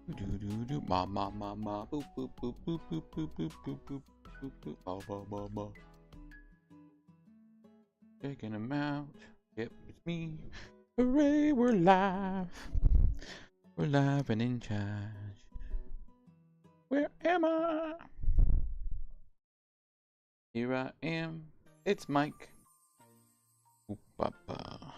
Do do do ma ma ma ma boop boop boop boop boop boop boop boop boop boop boop ma ma ma ma. Checking him out. Yep, it's me. Hooray, we're live. We're live and in charge. Where am I? Here I am. It's Mike. Oop, papa.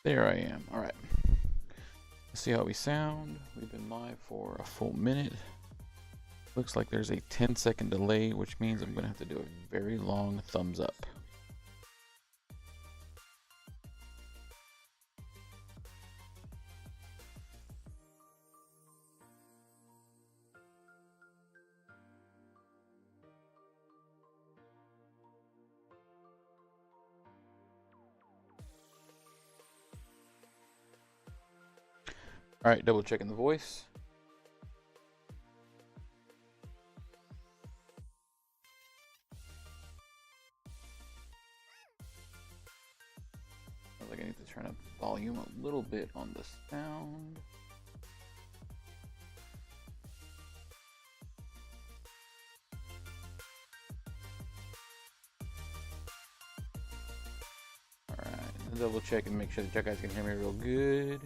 There I am. All right. Let's see how we sound. We've been live for a full minute. Looks like there's a 10-second delay, which means I'm going to have to do a very long thumbs up. All right, double checking the voice. Looks like I need to turn up volume a little bit on the sound. All right, double check and make sure that you guys can hear me real good.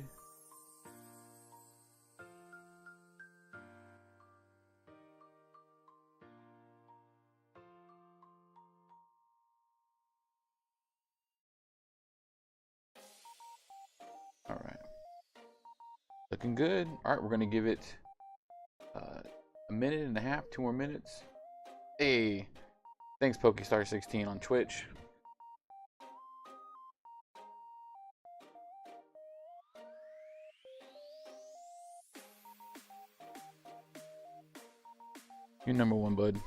All right, looking good. All right, we're gonna give it a minute and a half, 2 more minutes. Hey, thanks Pokestar16 on Twitch. You're number one, bud.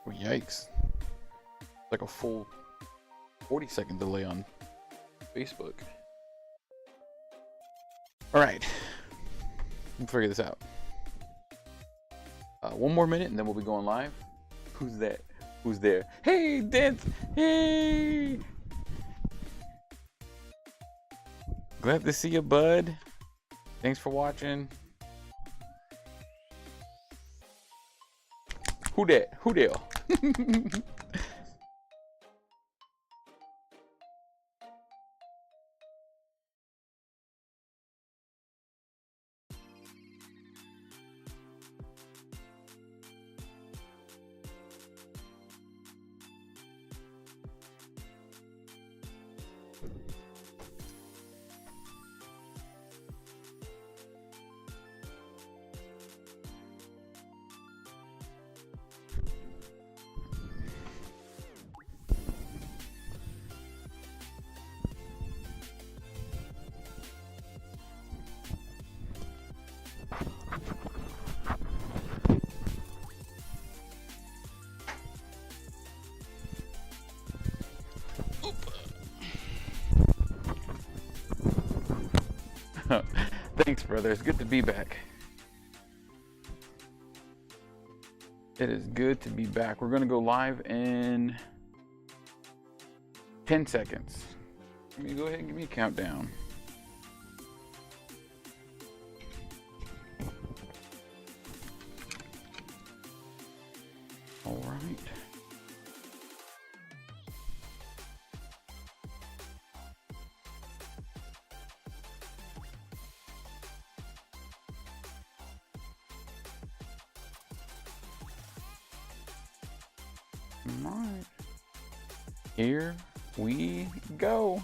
Oh, yikes. Like a full 40-second delay on Facebook. All right, we'll figure this out. 1 more minute and then we'll be going live. Who's that? Who's there? Hey, Dent! Hey! Glad to see you, bud. Thanks for watching. Who that? Who there? Thanks, brother. It's good to be back. It is good to be back. We're going to go live in 10 seconds. Let me go ahead and give me a countdown. All right. All right. Here we go.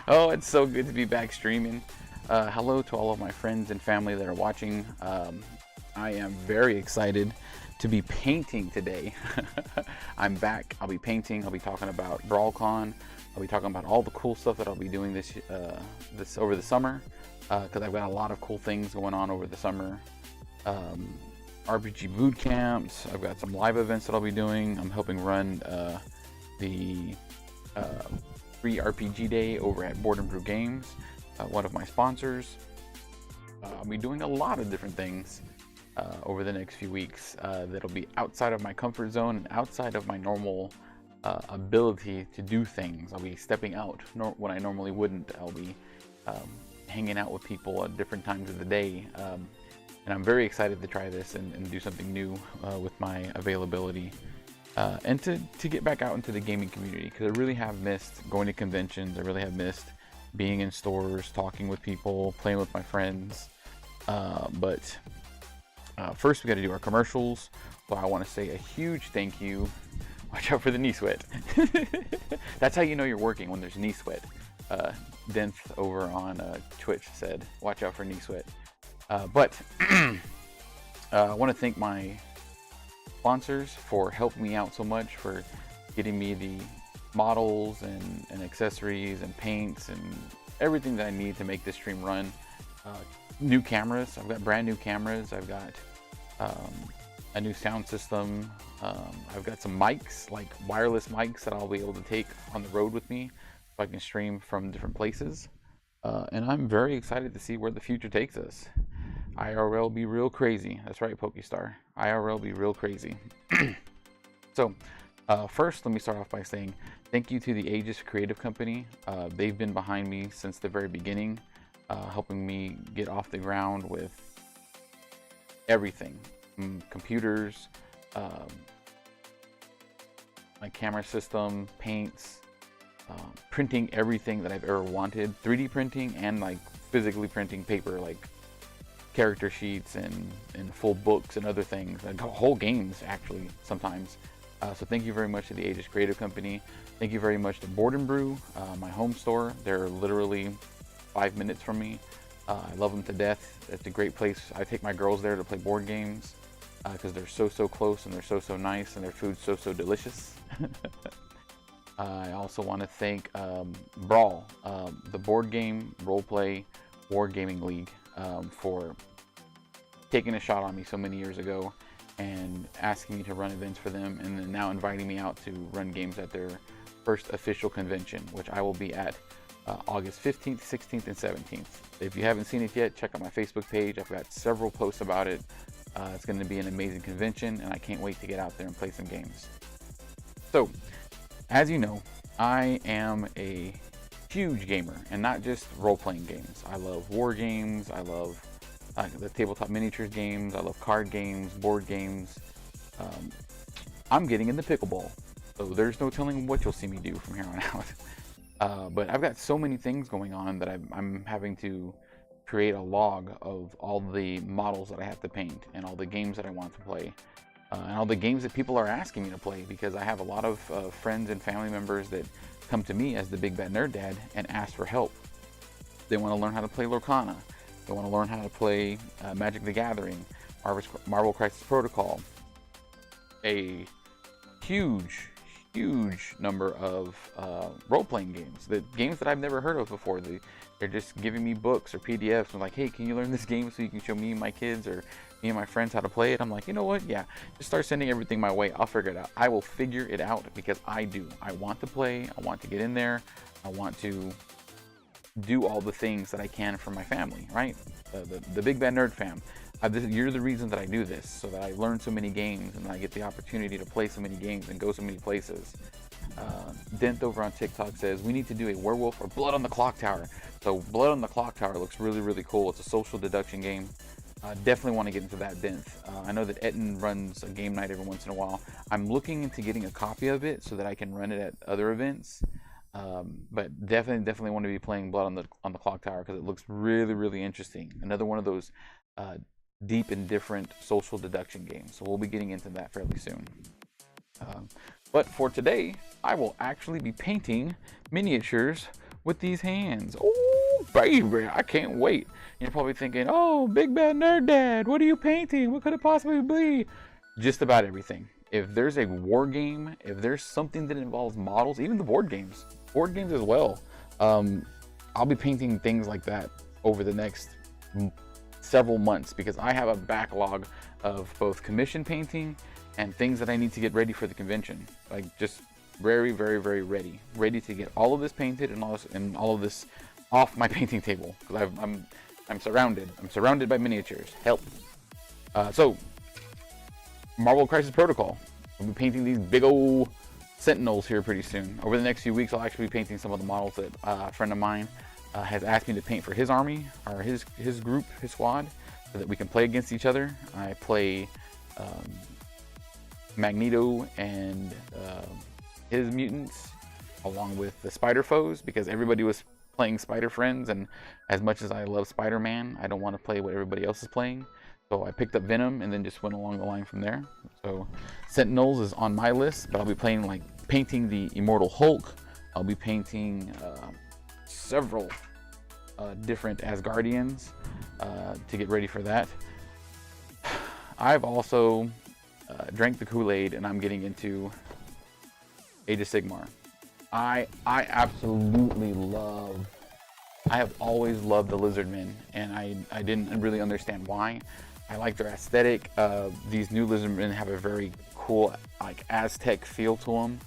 Oh, it's so good to be back streaming. Hello to all of my friends and family that are watching. I am very excited to be painting today. I'm back. I'll be painting. I'll be talking about BrawlCon. I'll be talking about all the cool stuff that I'll be doing this over the summer, because I've got a lot of cool things going on over the summer. RPG boot camps. I've got some live events that I'll be doing. I'm helping run the free RPG day over at Board and Brew Games, one of my sponsors. I'll be doing a lot of different things over the next few weeks that'll be outside of my comfort zone and outside of my normal ability to do things. I'll be stepping out when I normally wouldn't. I'll be hanging out with people at different times of the day. And I'm very excited to try this and do something new with my availability, and to get back out into the gaming community, because I really have missed going to conventions. I really have missed being in stores, talking with people, playing with my friends. But first we got to do our commercials. So I want to say a huge thank you. Watch out for the knee sweat. That's how you know you're working, when there's knee sweat. Denth over on Twitch said, watch out for knee sweat. But I want to thank my sponsors for helping me out so much, for getting me the models and accessories and paints and everything that I need to make this stream run. New cameras. I've got brand new cameras. I've got a new sound system. I've got some mics, like wireless mics, that I'll be able to take on the road with me so I can stream from different places. And I'm very excited to see where the future takes us. IRL be real crazy. That's right, Pokestar. IRL be real crazy. So, first, let me start off by saying thank you to the Aegis Creative Company. They've been behind me since the very beginning, helping me get off the ground with everything. Computers, my camera system, paints, printing everything that I've ever wanted. 3D printing and like physically printing paper, like character sheets and full books and other things, and whole games actually sometimes. So thank you very much to the Aegis Creative Company. Thank you very much to Board and Brew, my home store. They're literally 5 minutes from me. I love them to death. It's a great place. I take my girls there to play board games because they're so close, and they're so nice, and their food's so delicious. I also want to thank Brawl, the board game roleplay wargaming league, for taking a shot on me so many years ago and asking me to run events for them, and then now inviting me out to run games at their first official convention, which I will be at August 15th, 16th, and 17th. If you haven't seen it yet, check out my Facebook page. I've got several posts about it. It's going to be an amazing convention, and I can't wait to get out there and play some games. So, as you know, I am a huge gamer, and not just role-playing games. I love war games. I love the tabletop miniatures games. I love card games, board games. I'm getting into pickleball, so there's no telling what you'll see me do from here on out. But I've got so many things going on that I'm having to create a log of all the models that I have to paint, and all the games that I want to play, and all the games that people are asking me to play, because I have a lot of friends and family members that come to me as the Big Bad Nerd Dad and ask for help. They want to learn how to play Lorcana. They want to learn how to play Magic the Gathering, Marvel Crisis Protocol. A huge number of role-playing games. The games that I've never heard of before. They're just giving me books or PDFs and like, hey, can you learn this game so you can show me and my kids? Or me and my friends how to play it. I'm like, you know what? Yeah, just start sending everything my way. I'll figure it out. I will figure it out because I do. I want to play. I want to get in there. I want to do all the things that I can for my family, right? The Big Bad Nerd fam. You're the reason that I do this, so that I learn so many games and I get the opportunity to play so many games and go so many places. Dent over on TikTok says we need to do a werewolf or Blood on the Clock Tower. So Blood on the Clock Tower looks really, really cool. It's a social deduction game. Definitely want to get into that, Dent. I know that Etten runs a game night every once in a while. I'm looking into getting a copy of it so that I can run it at other events. But definitely want to be playing Blood on the Clock Tower because it looks really, really interesting. Another one of those deep and different social deduction games. So we'll be getting into that fairly soon. But for today, I will actually be painting miniatures with these hands. Oh, baby, I can't wait. You're probably thinking, oh, Big Bad Nerd Dad, what are you painting? What could it possibly be? Just about everything. If there's a war game, if there's something that involves models, even the board games as well, I'll be painting things like that over the next several months because I have a backlog of both commission painting and things that I need to get ready for the convention. Like just very, very, very ready to get all of this painted and all of this off my painting table because I'm surrounded by miniatures. Help. So Marvel Crisis Protocol. I'll be painting these big old Sentinels here pretty soon. Over the next few weeks, I'll actually be painting some of the models that a friend of mine has asked me to paint for his army or his group, his squad, so that we can play against each other. I play Magneto and his mutants along with the Spider Foes because everybody was playing Spider Friends, and as much as I love Spider-Man, I don't want to play what everybody else is playing. So I picked up Venom and then just went along the line from there. So Sentinels is on my list, but I'll be painting the Immortal Hulk. I'll be painting several different Asgardians to get ready for that. I've also drank the Kool-Aid and I'm getting into Age of Sigmar. I absolutely love, I have always loved the Lizardmen, and I didn't really understand why. I like their aesthetic. These new Lizardmen have a very cool like Aztec feel to them,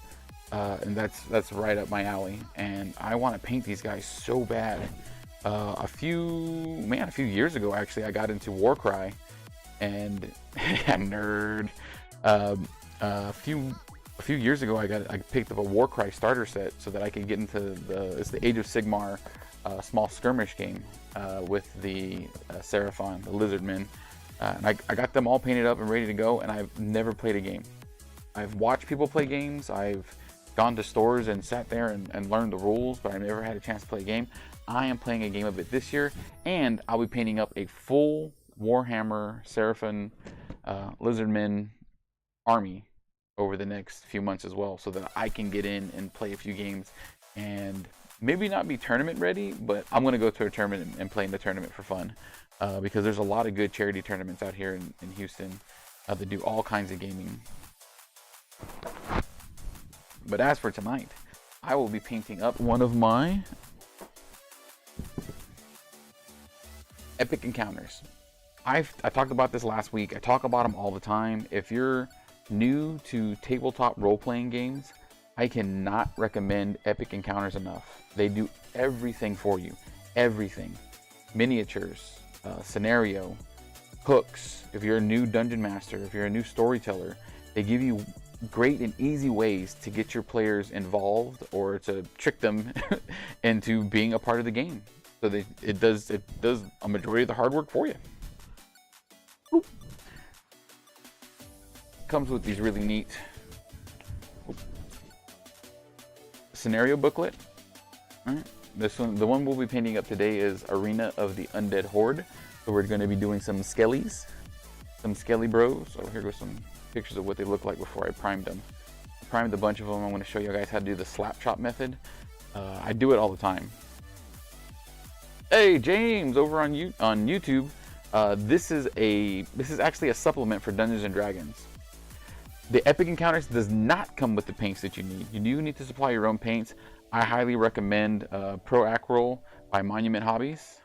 and that's right up my alley. And I want to paint these guys so bad. A few years ago, actually, I got into Warcry, and nerd. A few years ago, I picked up a Warcry starter set so that I could get into it's the Age of Sigmar small skirmish game with the Seraphon, the Lizardmen. And I got them all painted up and ready to go, and I've never played a game. I've watched people play games, I've gone to stores and sat there and learned the rules, but I've never had a chance to play a game. I am playing a game of it this year, and I'll be painting up a full Warhammer Seraphon Lizardmen army over the next few months as well, so that I can get in and play a few games and maybe not be tournament ready, but I'm going to go to a tournament and play in the tournament for fun. Because there's a lot of good charity tournaments out here in Houston that do all kinds of gaming. But as for tonight, I will be painting up one of my Epic Encounters. I talked about this last week. I talk about them all the time. If you're new to tabletop role-playing games, I cannot recommend Epic Encounters enough. They do everything for you. Everything. Miniatures. Scenario, hooks. If you're a new dungeon master, if you're a new storyteller, they give you great and easy ways to get your players involved or to trick them into being a part of the game. So it does a majority of the hard work for you. Boop. Comes with these really neat scenario booklet. All right. This one, the one we'll be painting up today is Arena of the Undead Horde. So we're going to be doing some skellies, some skelly bros. So here goes some pictures of what they look like before I primed them. I primed a bunch of them. I'm going to show you guys how to do the slap chop method. I do it all the time. Hey James, over on YouTube. This is actually a supplement for Dungeons and Dragons. The Epic Encounters does not come with the paints that you need. You do need to supply your own paints. I highly recommend Pro Aquarel by Monument Hobbies.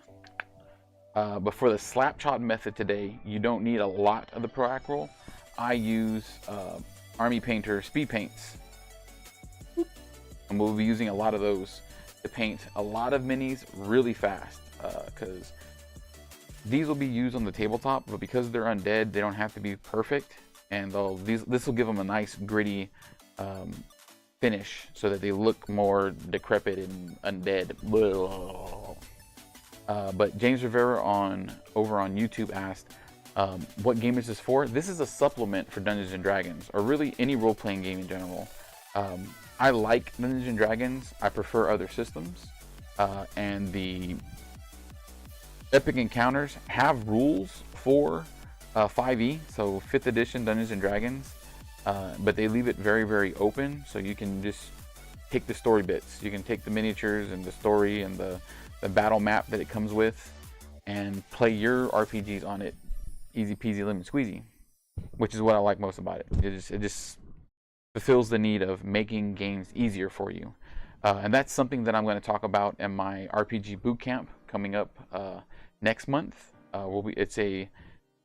But for the slap chop method today, you don't need a lot of the Pro Acryl. I use Army Painter speed paints, and we'll be using a lot of those to paint a lot of minis really fast, because these will be used on the tabletop, but because they're undead, they don't have to be perfect, and this will give them a nice gritty finish so that they look more decrepit and undead. But James Rivera over on YouTube asked, what game is this for? This is a supplement for Dungeons and Dragons, or really any role-playing game in general. I like Dungeons and Dragons. I prefer other systems, and the Epic Encounters have rules for 5e, so 5th edition Dungeons and Dragons, but they leave it very, very open, so you can just take the story bits. You can take the miniatures and the story and the battle map that it comes with and play your RPGs on it. Easy peasy lemon squeezy, which is what I like most about it. It just fulfills the need of making games easier for you. And that's something that I'm going to talk about in my RPG bootcamp coming up next month. It's a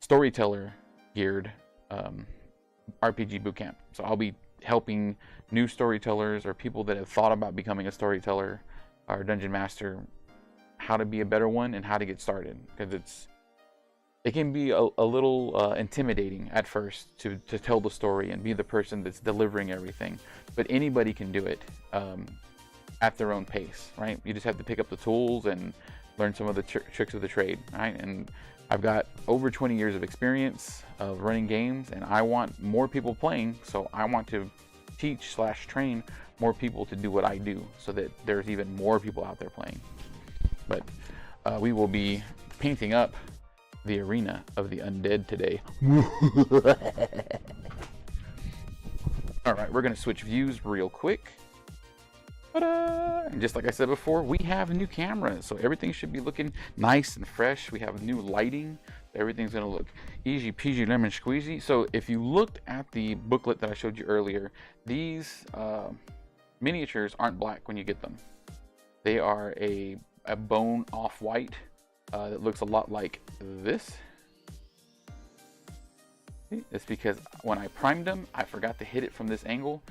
storyteller geared RPG bootcamp. So I'll be helping new storytellers or people that have thought about becoming a storyteller or dungeon master how to be a better one and how to get started, because it can be a little intimidating at first to tell the story and be the person that's delivering everything, but anybody can do it at their own pace, right? You just have to pick up the tools and learn some of the tricks of the trade, right? And I've got over 20 years of experience of running games, and I want more people playing, so I want to teach/train more people to do what I do so that there's even more people out there playing. But we will be painting up the arena of the undead today. All right, we're gonna switch views real quick. Ta-da! And just like I said before, we have new cameras, so everything should be looking nice and fresh. We have new lighting. Everything's gonna look easy peasy lemon squeezy. So if you looked at the booklet that I showed you earlier, these miniatures aren't black when you get them. They are a bone off-white that looks a lot like this. It's because when I primed them, I forgot to hit it from this angle.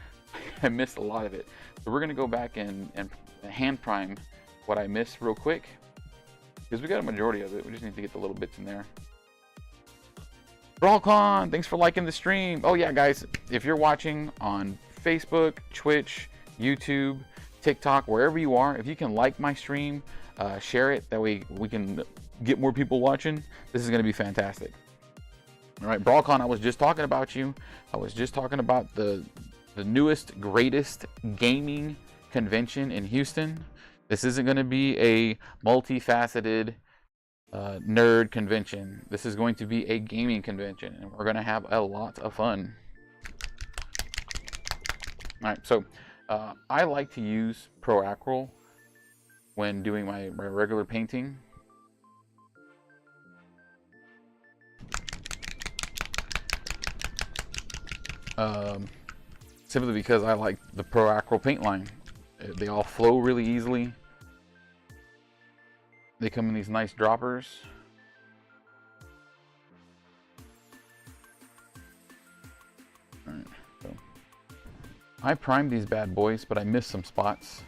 I missed a lot of it. So we're gonna go back and hand prime what I missed real quick, because we got a majority of it. We just need to get the little bits in there. BrawlCon, thanks for liking the stream. Oh yeah, guys, if you're watching on Facebook, Twitch, YouTube, TikTok, wherever you are, if you can like my stream, share it, that way we can get more people watching. This is going to be fantastic. All right, BrawlCon, I was just talking about you. I was just talking about the newest, greatest gaming convention in Houston. This isn't going to be a multifaceted nerd convention. This is going to be a gaming convention, and we're going to have a lot of fun. All right, so I like to use Pro Acryl when doing my regular painting. Simply because I like the Pro Acryl paint line. They all flow really easily. They come in these nice droppers. All right, so I primed these bad boys, but I missed some spots.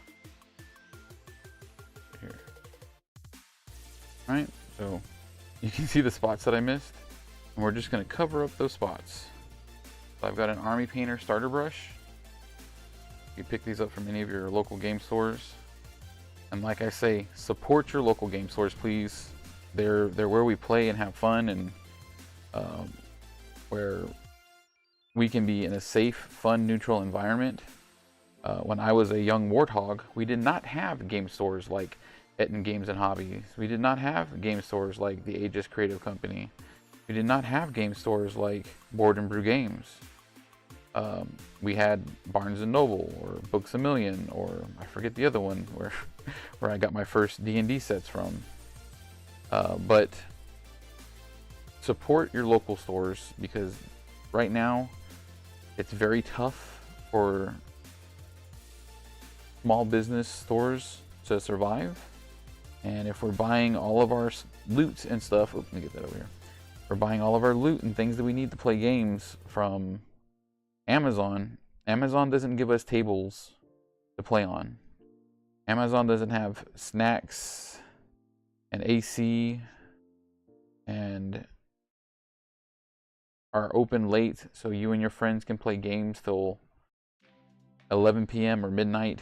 Here. All right, so you can see the spots that I missed, and we're just going to cover up those spots. So I've got an Army Painter starter brush. You pick these up from any of your local game stores. And like I say, support your local game stores, please. They're where we play and have fun, and where we can be in a safe, fun, neutral environment. When I was a young warthog, we did not have game stores like Etten Games and Hobbies. We did not have game stores like the Aegis Creative Company. We did not have game stores like Board and Brew Games. We had Barnes and Noble or Books A Million, or I forget the other one where I got my first D&D sets from. But support your local stores, because right now it's very tough for small business stores to survive. And if we're buying all of our loot and stuff, let me get that over here. We're buying all of our loot and things that we need to play games from Amazon. Amazon doesn't give us tables to play on. Amazon doesn't have snacks and AC and are open late so you and your friends can play games till 11 p.m. or midnight.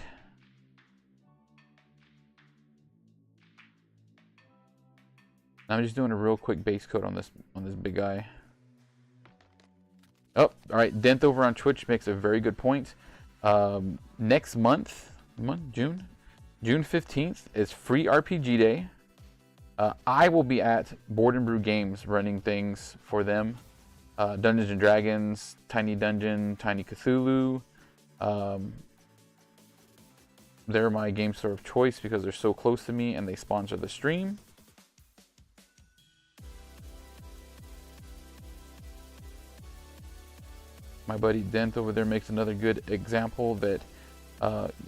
I'm just doing a real quick base coat on this big guy. Oh, all right. Dent over on Twitch makes a very good point. Next month, June 15th is free RPG day. I will be at Board and Brew Games running things for them. Dungeons and Dragons, Tiny Dungeon, Tiny Cthulhu. They're my game store of choice because they're so close to me and they sponsor the stream. My buddy Dent over there makes another good example that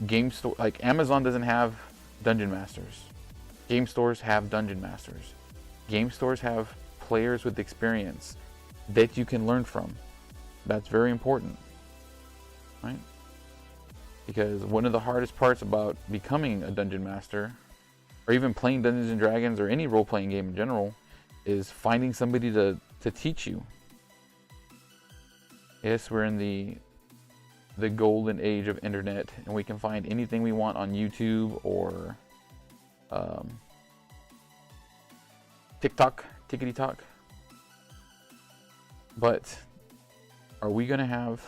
game store, like Amazon doesn't have dungeon masters. Game stores have dungeon masters. Game stores have players with experience that you can learn from. That's very important, right? Because one of the hardest parts about becoming a dungeon master, or even playing Dungeons and Dragons or any role-playing game in general, is finding somebody to teach you. Yes, we're in the golden age of internet, and we can find anything we want on YouTube or TikTok, tickety-tock. But are we going to have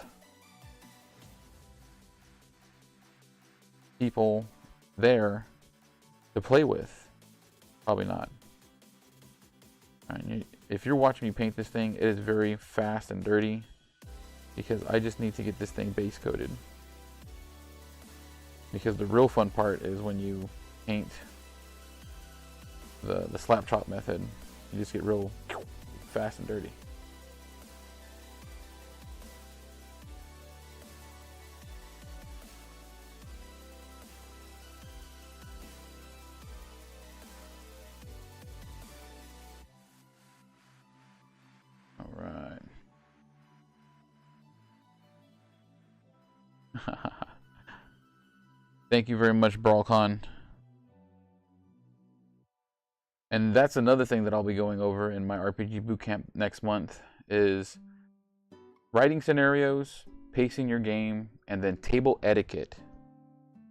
people there to play with? Probably not. All right, if you're watching me paint this thing, it is very fast and dirty because I just need to get this thing base coated. Because the real fun part is when you paint the slap chop method, you just get real fast and dirty. All right. Thank you very much, Brawlcon. And that's another thing that I'll be going over in my RPG Bootcamp next month is writing scenarios, pacing your game, and then table etiquette.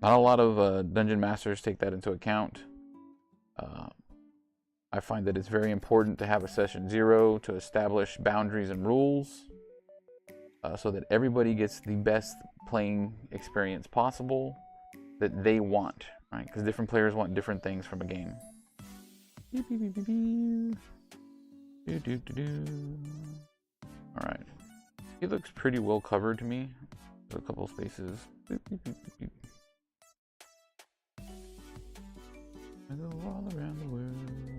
Not a lot of dungeon masters take that into account. I find that it's very important to have a session 0 to establish boundaries and rules so that everybody gets the best playing experience possible that they want, right? Because different players want different things from a game. All right, it looks pretty well covered to me. There's a couple spaces. I go all around the world.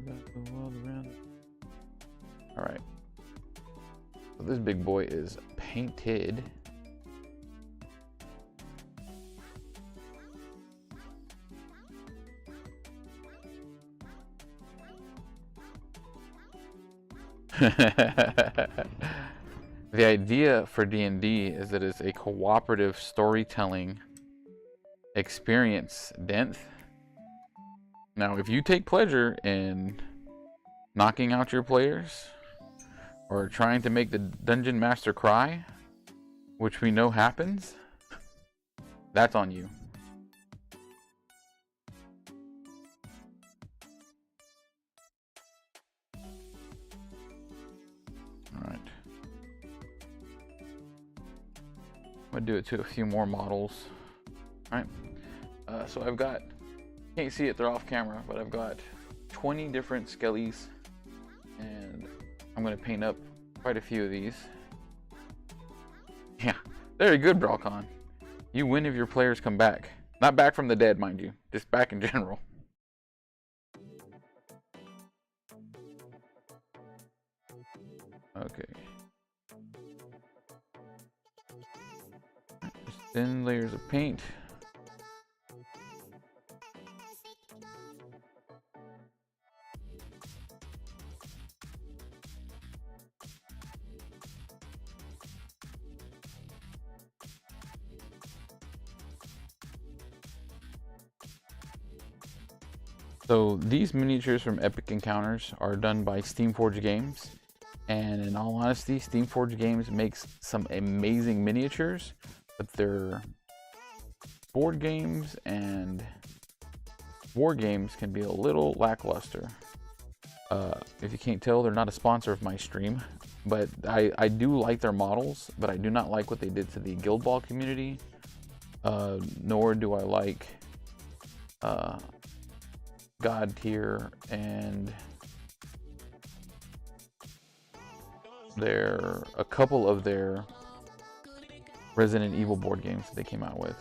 I go all around. All right. So this big boy is painted. The idea for D&D is that it's a cooperative storytelling experience, Denth. Now, if you take pleasure in knocking out your players or trying to make the dungeon master cry, which we know happens, that's on you. Alright. I'm going to do it to a few more models. Alright. So I've got, can't see it, they're off camera, but I've got 20 different skellies, and I'm going to paint up quite a few of these. Yeah, very good, Brawlcon. You win if your players come back. Not back from the dead, mind you, just back in general. Okay. Just thin layers of paint. So these miniatures from Epic Encounters are done by Steamforged Games, and in all honesty, Steamforged Games makes some amazing miniatures, but their board games and war games can be a little lackluster. If you can't tell, they're not a sponsor of my stream, but I do like their models, but I do not like what they did to the Guild Ball community, nor do I like God Tier and a couple of their Resident Evil board games that they came out with.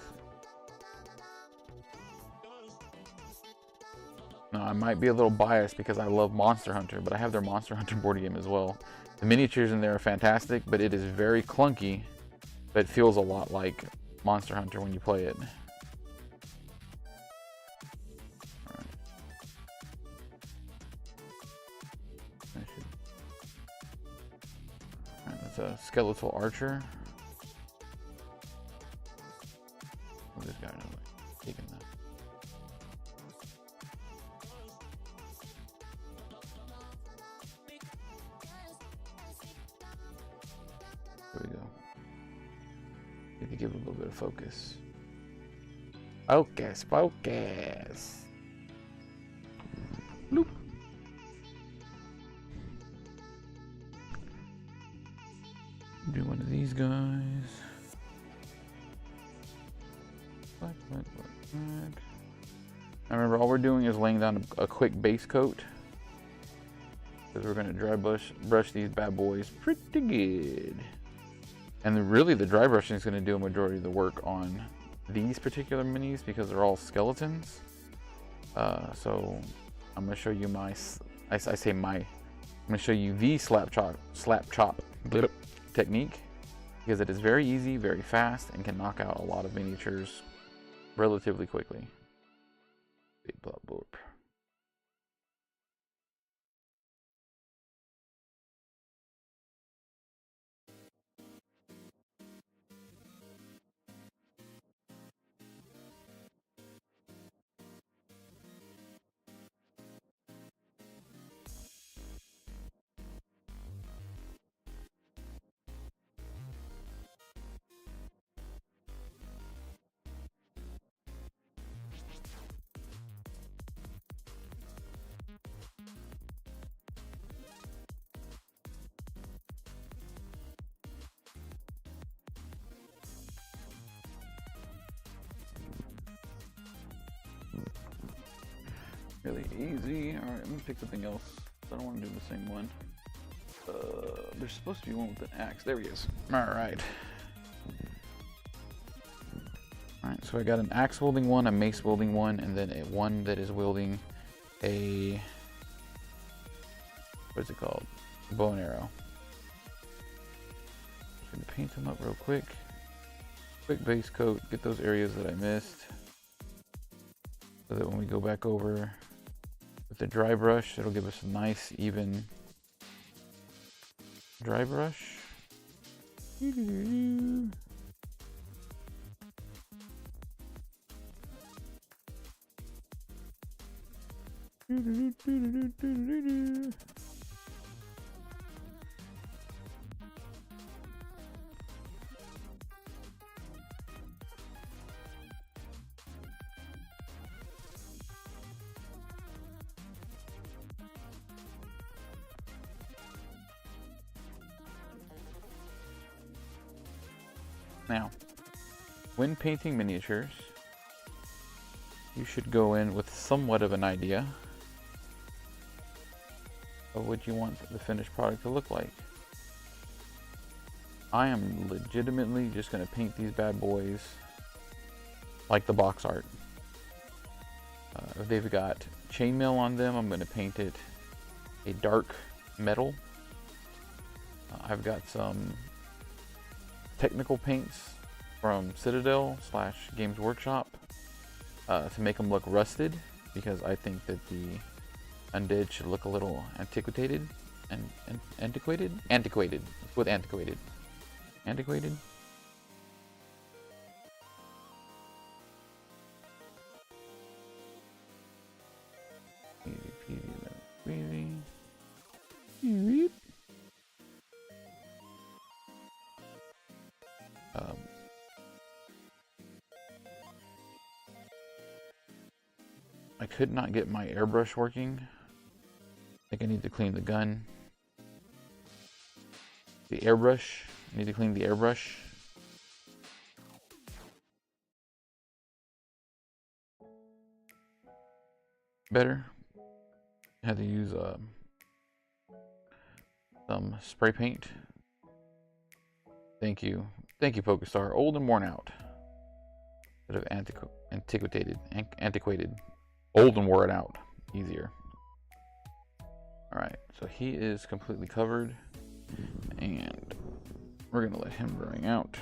Now, I might be a little biased because I love Monster Hunter, but I have their Monster Hunter board game as well. The miniatures in there are fantastic, but it is very clunky, but it feels a lot like Monster Hunter when you play it. Alright, that's a skeletal archer. Oh, this guy knows taking that. There we go. Need to give it a little bit of focus. Focus, focus. Bloop. Do one of these guys. Black. Now remember, all we're doing is laying down a quick base coat, because we're going to dry brush these bad boys pretty good. And really the dry brushing is going to do a majority of the work on these particular minis because they're all skeletons. So I'm going to show you I'm going to show you the slap chop technique, because it is very easy, very fast, and can knock out a lot of miniatures relatively quickly. Big blop blop. Really easy. Alright, let me pick something else. I don't want to do the same one. There's supposed to be one with an axe. There he is. Alright. Alright, so I got an axe wielding one, a mace wielding one, and then one that is wielding a... what is it called? Bow and arrow. Just gonna paint them up real quick. Quick base coat, get those areas that I missed. So that when we go back over with the dry brush, it'll give us a nice, even dry brush. Now, when painting miniatures, you should go in with somewhat of an idea of what you want the finished product to look like. I am legitimately just going to paint these bad boys like the box art. If they've got chainmail on them, I'm going to paint it a dark metal. I've got some technical paints from Citadel / Games Workshop to make them look rusted, because I think that the undead should look a little antiquated. Antiquated. With antiquated. Antiquated. easy. I could not get my airbrush working. I think I need to clean the gun. The airbrush. I need to clean the airbrush. Better. I had to use some spray paint. Thank you, PokeStar. Old and worn out. Bit of antiquated. Old and worn out. Easier. All right, so he is completely covered, and we're gonna let him dry out.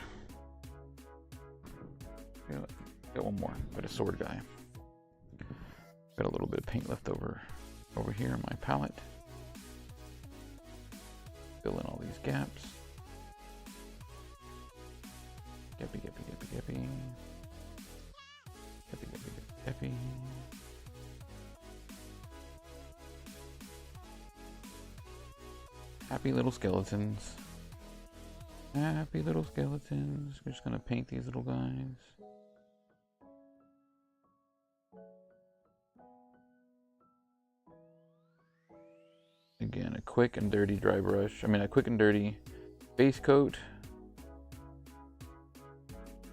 Got one more, but a sword guy. Got a little bit of paint left over here in my palette. Fill in all these gaps. Gappy. Happy little skeletons. Happy little skeletons. We're just gonna paint these little guys. Again, a quick and dirty dry brush. A quick and dirty base coat.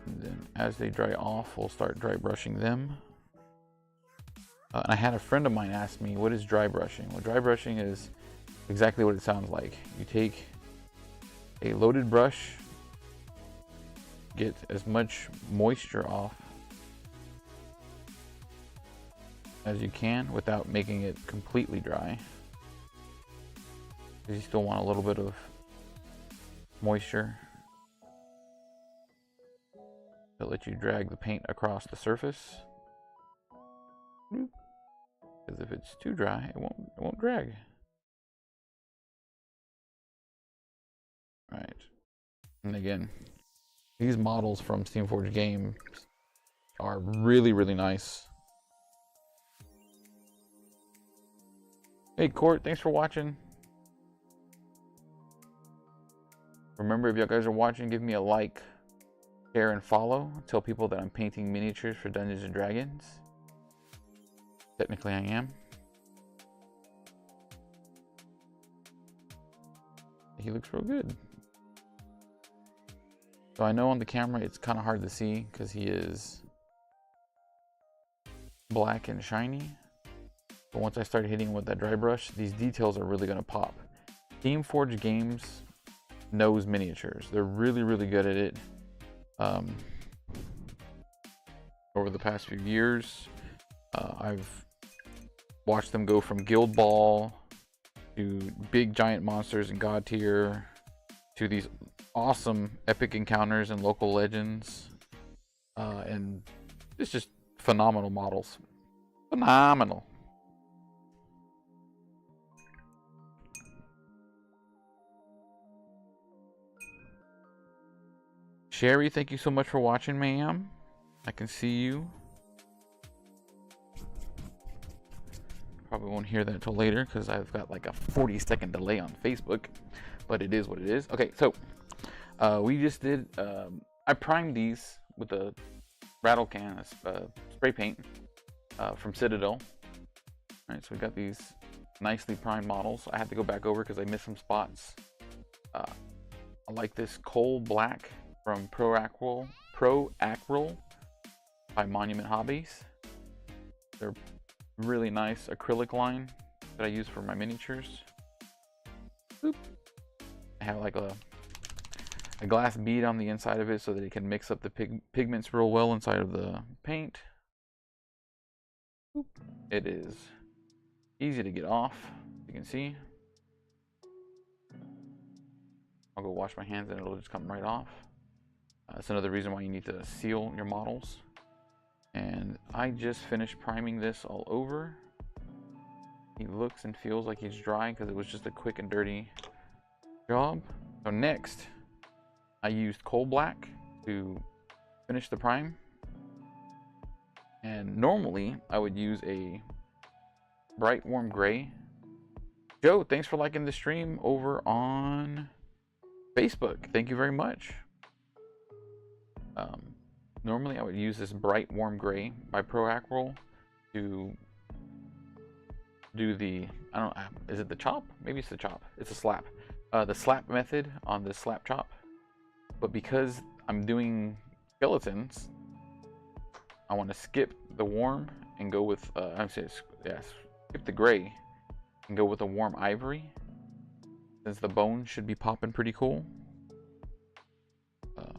And then as they dry off, we'll start dry brushing them. And I had a friend of mine ask me, what is dry brushing? Well, dry brushing is exactly what it sounds like. You take a loaded brush, get as much moisture off as you can without making it completely dry. Because you still want a little bit of moisture to let you drag the paint across the surface. Because if it's too dry, it won't drag. Right. And again, these models from Steamforged Games are really, really nice. Hey Court, thanks for watching. Remember, if you guys are watching, give me a like, share, and follow. Tell people that I'm painting miniatures for Dungeons and Dragons. Technically, I am. He looks real good. So I know on the camera it's kind of hard to see because he is black and shiny. But once I start hitting him with that dry brush, these details are really going to pop. Steamforged Games knows miniatures. They're really, really good at it. Over the past few years, I've watched them go from Guild Ball to big giant monsters in God tier to these awesome epic encounters and local legends, and it's just phenomenal models. Phenomenal. Sherry, thank you so much for watching, ma'am. I can see you. Probably won't hear that until later because I've got like a 40-second delay on Facebook, but it is what it is. Okay, so we just did, I primed these with a rattle can of spray paint from Citadel. All right, so we got these nicely primed models. I had to go back over because I missed some spots. I like this coal black from Pro Acryl by Monument Hobbies. They're really nice acrylic line that I use for my miniatures. Boop. I have like a glass bead on the inside of it so that it can mix up the pigments real well inside of the paint. Boop. It is easy to get off, you can see. I'll go wash my hands and it'll just come right off. That's another reason why you need to seal your models. And I just finished priming this all over. He looks and feels like he's dry because it was just a quick and dirty job. So next, I used coal black to finish the prime. And normally I would use a bright warm gray Joe, thanks for liking the stream over on Facebook. Thank you very much. Normally I would use this bright warm gray by ProAcryl to do the, I don't know, is it the chop? Maybe it's the chop. It's a slap. The slap method on the slap chop. But because I'm doing skeletons, I want to skip the warm and go with, skip the gray and go with a warm ivory, since the bone should be popping pretty cool.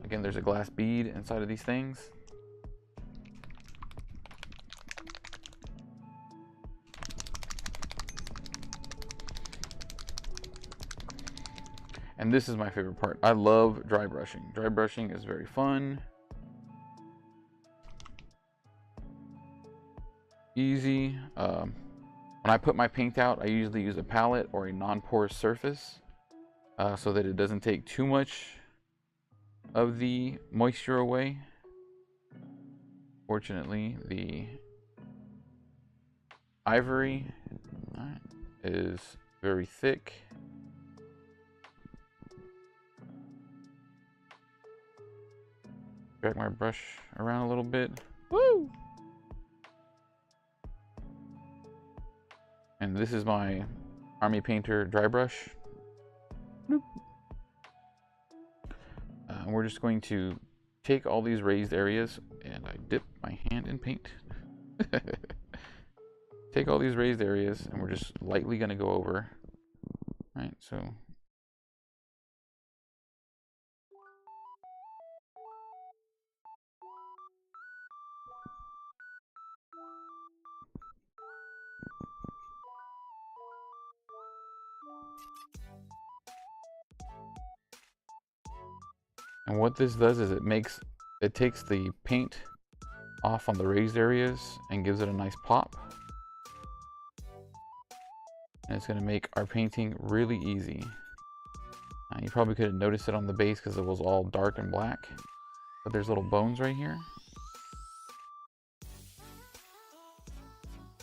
Again, there's a glass bead inside of these things. And this is my favorite part. I love dry brushing. Dry brushing is very fun. Easy. When I put my paint out, I usually use a palette or a non-porous surface so that it doesn't take too much of the moisture away. Fortunately, the ivory is very thick. Drag my brush around a little bit. Woo! And this is my Army Painter dry brush. And we're just going to take all these raised areas, and I dip my hand in paint. Take all these raised areas, and we're just lightly going to go over. Right, so. And what this does is it takes the paint off on the raised areas and gives it a nice pop. And it's going to make our painting really easy. You probably could have noticed it on the base because it was all dark and black, but there's little bones right here.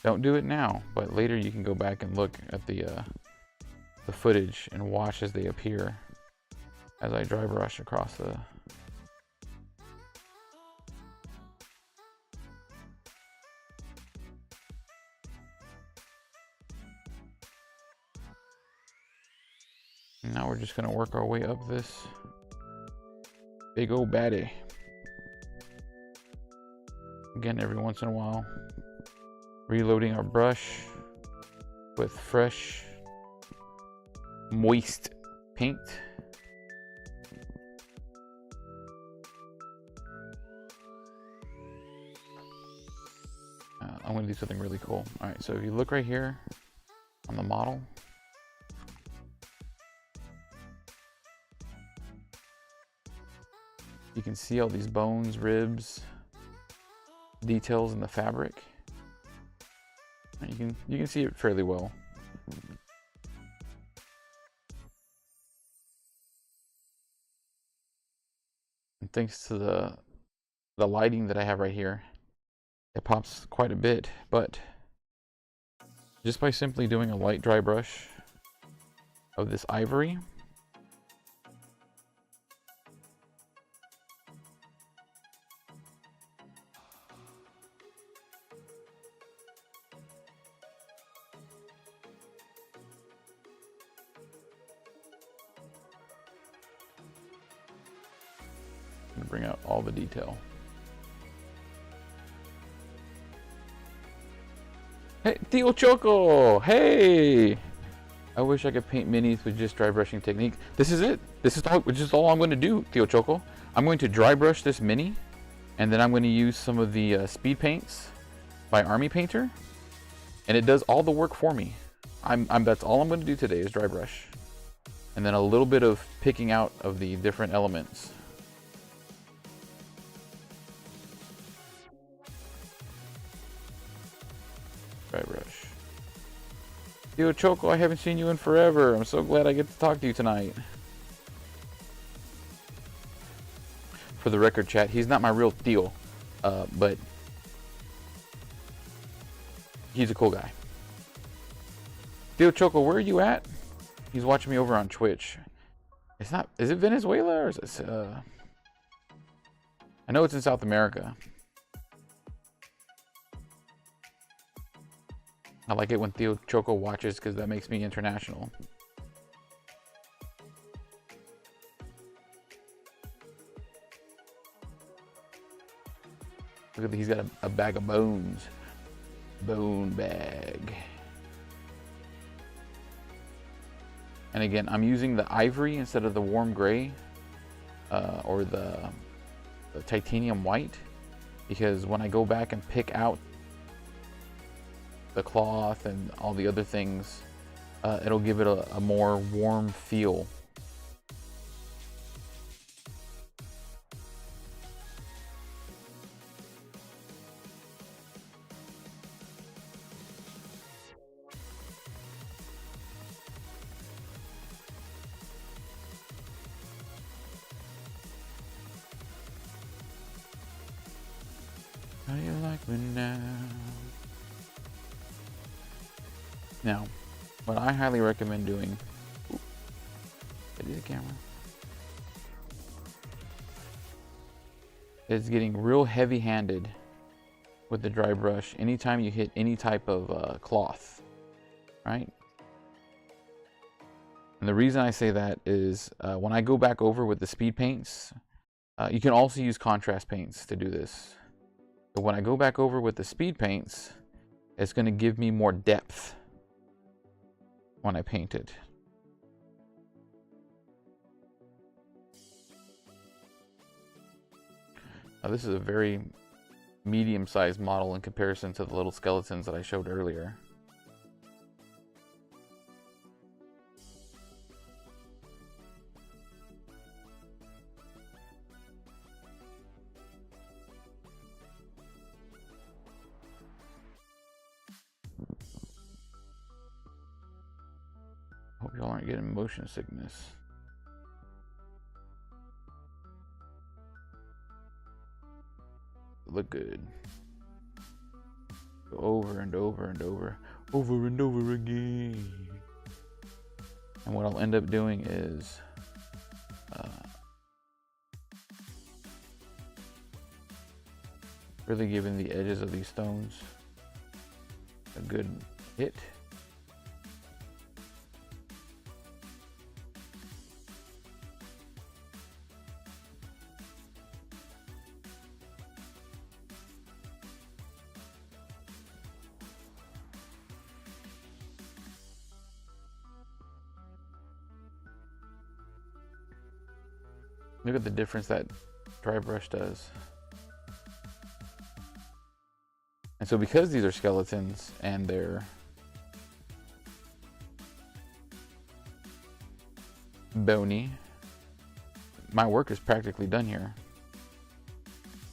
Don't do it now, but later you can go back and look at the footage and watch as they appear as I dry brush across the. And now we're just gonna work our way up this big old baddie. Again, every once in a while, reloading our brush with fresh, moist paint. I'm going to do something really cool. All right, so if you look right here on the model, you can see all these bones, ribs, details in the fabric. And you can see it fairly well. And thanks to the lighting that I have right here, it pops quite a bit, but just by simply doing a light dry brush of this ivory, and bring out all the detail. Hey, Tio Choco! Hey! I wish I could paint minis with just dry brushing technique. This is it. This is all I'm going to do, Tio Choco. I'm going to dry brush this mini, and then I'm going to use some of the speed paints by Army Painter, and it does all the work for me. That's all I'm going to do today is dry brush, and then a little bit of picking out of the different elements. Dry brush. Yo, Choco, I haven't seen you in forever. I'm so glad I get to talk to you tonight. For the record, chat, he's not my real Tio, but he's a cool guy. Theo Choco, where are you at? He's watching me over on Twitch. It's not. Is it Venezuela or is it? I know it's in South America. I like it when Theo Choco watches because that makes me international. Look at, he's got a bag of bones. Bone bag. And again, I'm using the ivory instead of the warm gray or the titanium white, because when I go back and pick out the cloth and all the other things, it'll give it a more warm feel. How do you like me now? Now, what I highly recommend doing, steady the camera, is getting real heavy-handed with the dry brush anytime you hit any type of cloth, right? And the reason I say that is when I go back over with the speed paints, you can also use contrast paints to do this. But when I go back over with the speed paints, it's going to give me more depth when I paint it. Now, this is a very medium-sized model in comparison to the little skeletons that I showed earlier. Hope y'all aren't getting motion sickness. Look good. Go over and over and over. Over and over again. And what I'll end up doing is really giving the edges of these stones a good hit. Look at the difference that dry brush does. And so because these are skeletons and they're bony, my work is practically done here.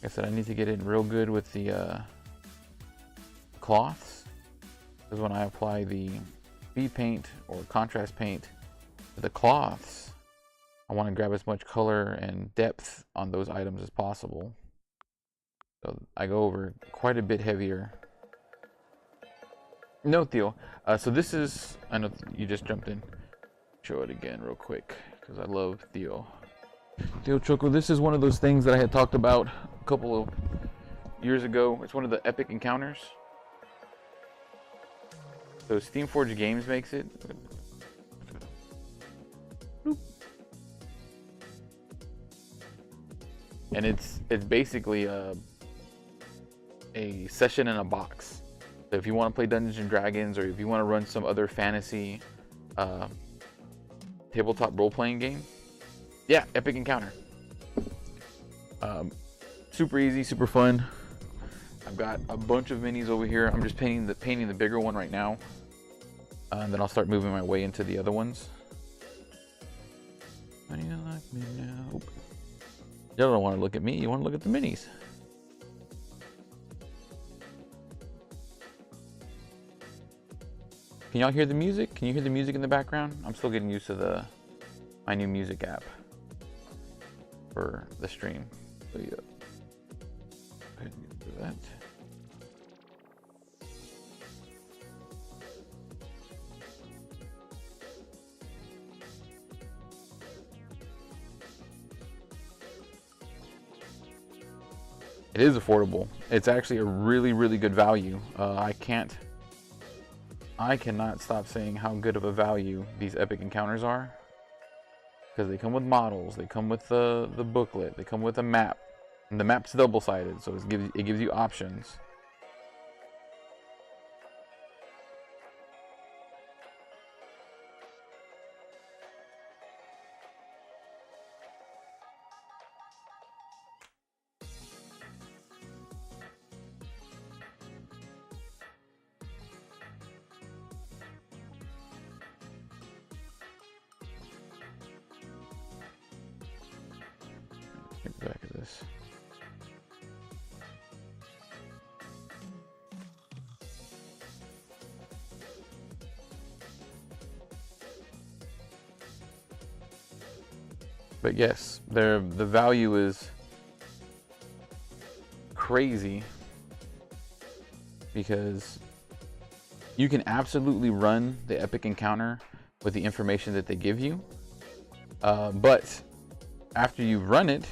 Like I said, I need to get in real good with the cloths, because when I apply the speed paint or contrast paint to the cloths, I want to grab as much color and depth on those items as possible. So I go over quite a bit heavier. No, Theo. So this is, I know you just jumped in. Show it again real quick, because I love Theo. Theo Choco, this is one of those things that I had talked about a couple of years ago. It's one of the epic encounters. So Steamforged Games makes it. And it's basically a session in a box. So if you want to play Dungeons and Dragons, or if you want to run some other fantasy tabletop role-playing game, yeah, epic encounter. Super easy, super fun. I've got a bunch of minis over here. I'm just painting the bigger one right now, and then I'll start moving my way into the other ones. How do you like me now? You don't want to look at me, you want to look at the minis. Can y'all hear the music? Can you hear the music in the background? I'm still getting used to my new music app for the stream. So yeah. Go ahead and do that. It is affordable. It's actually a really, really good value. I cannot stop saying how good of a value these epic encounters are, because they come with models, they come with the booklet, they come with a map, and the map's double-sided, so it gives you options. Get back at this. But yes, the value is crazy, because you can absolutely run the epic encounter with the information that they give you, but after you've run it,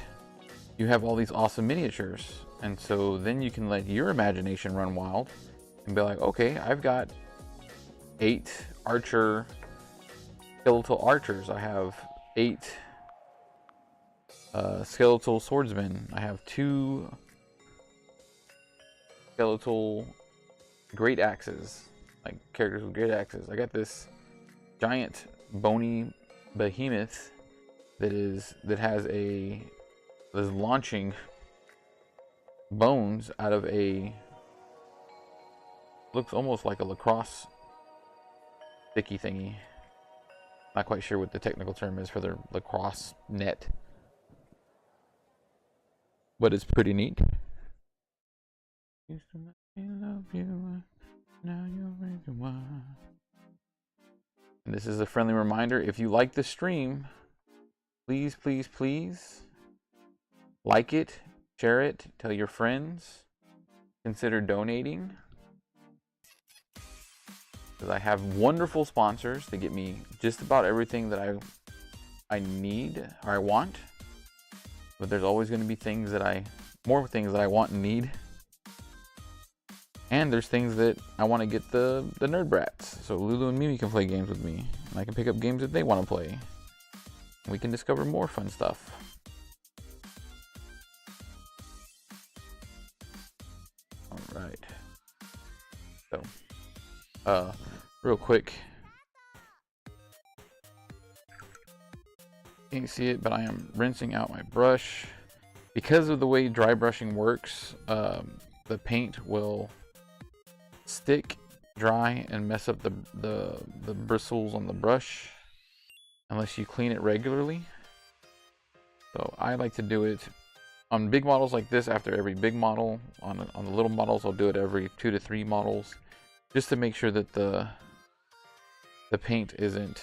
you have all these awesome miniatures, and so then you can let your imagination run wild and be like, okay, I've got 8 skeletal archers, I have 8 skeletal swordsmen, I have 2 skeletal great axes, like characters with great axes. I got this giant bony behemoth that is launching bones out of looks almost like a lacrosse sticky thingy. Not quite sure what the technical term is for their lacrosse net, but it's pretty neat. Used to make me love you, now you're ready why. And this is a friendly reminder, if you like the stream, please, please, please like it, share it, tell your friends, consider donating, because I have wonderful sponsors that get me just about everything that I need or I want, but there's always going to be more things that I want and need, and there's things that I want to get the nerd brats, so Lulu and Mimi can play games with me, and I can pick up games that they want to play. We can discover more fun stuff. All right. So, real quick. Can't see it, but I am rinsing out my brush. Because of the way dry brushing works, the paint will stick, dry, and mess up the bristles on the brush unless you clean it regularly. So I like to do it on big models like this after every big model. On the little models, I'll do it every 2 to 3 models, just to make sure that the paint isn't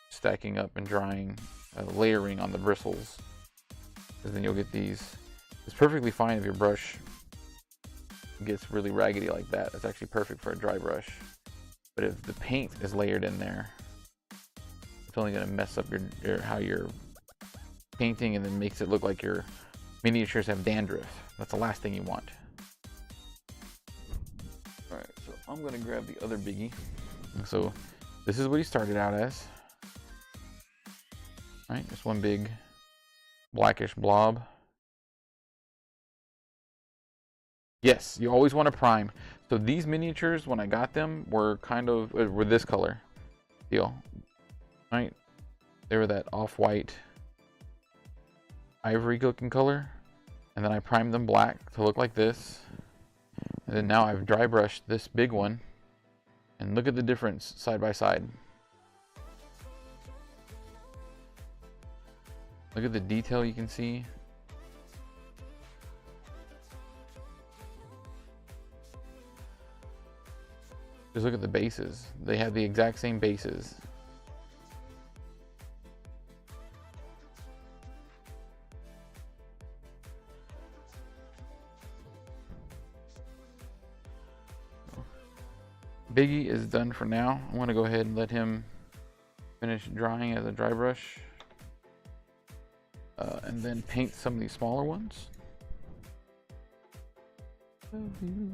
stacking up and drying, layering on the bristles, because then you'll get these. It's perfectly fine if your brush gets really raggedy like that. It's actually perfect for a dry brush. But if the paint is layered in there, it's only going to mess up how you're painting, and then makes it look like your miniatures have dandruff. That's the last thing you want. Alright, so I'm going to grab the other biggie. So this is what he started out as. Alright, just one big blackish blob. Yes, you always want to prime. So these miniatures, when I got them, were were this color deal. Right? They were that off-white ivory looking color. And then I primed them black to look like this. And then now I've dry brushed this big one. And look at the difference side by side. Look at the detail you can see. Just look at the bases. They have the exact same bases. Biggie is done for now. I'm going to go ahead and let him finish drying as a dry brush. And then paint some of these smaller ones. love you.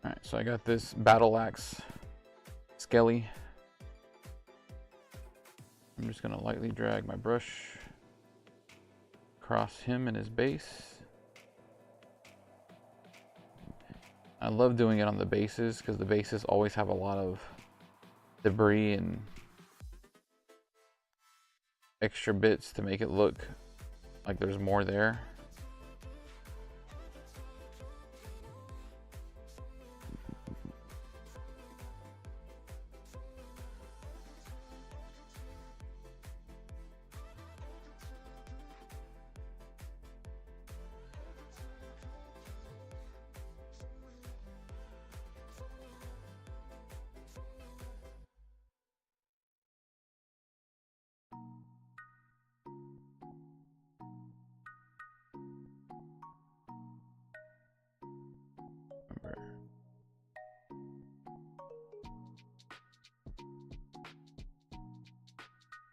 Alright, so I got this Battle Axe Skelly. I'm just gonna lightly drag my brush across him and his base. I love doing it on the bases because the bases always have a lot of debris and extra bits to make it look like there's more there.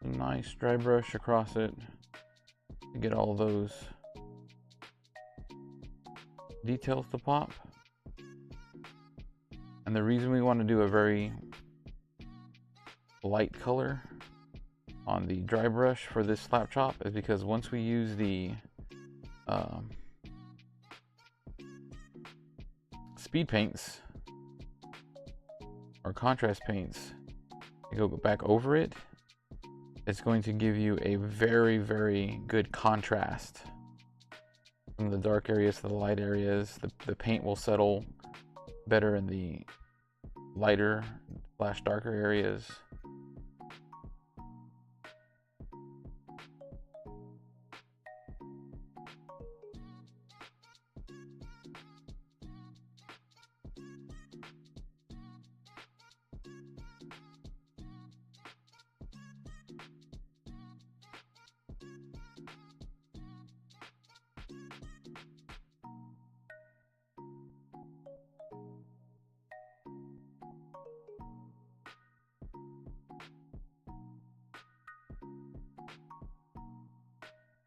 Nice dry brush across it to get all those details to pop. And the reason we want to do a very light color on the dry brush for this slap chop is because once we use the speed paints or contrast paints, you go back over it, it's going to give you a very, very good contrast from the dark areas to the light areas. The paint will settle better in the lighter / darker areas.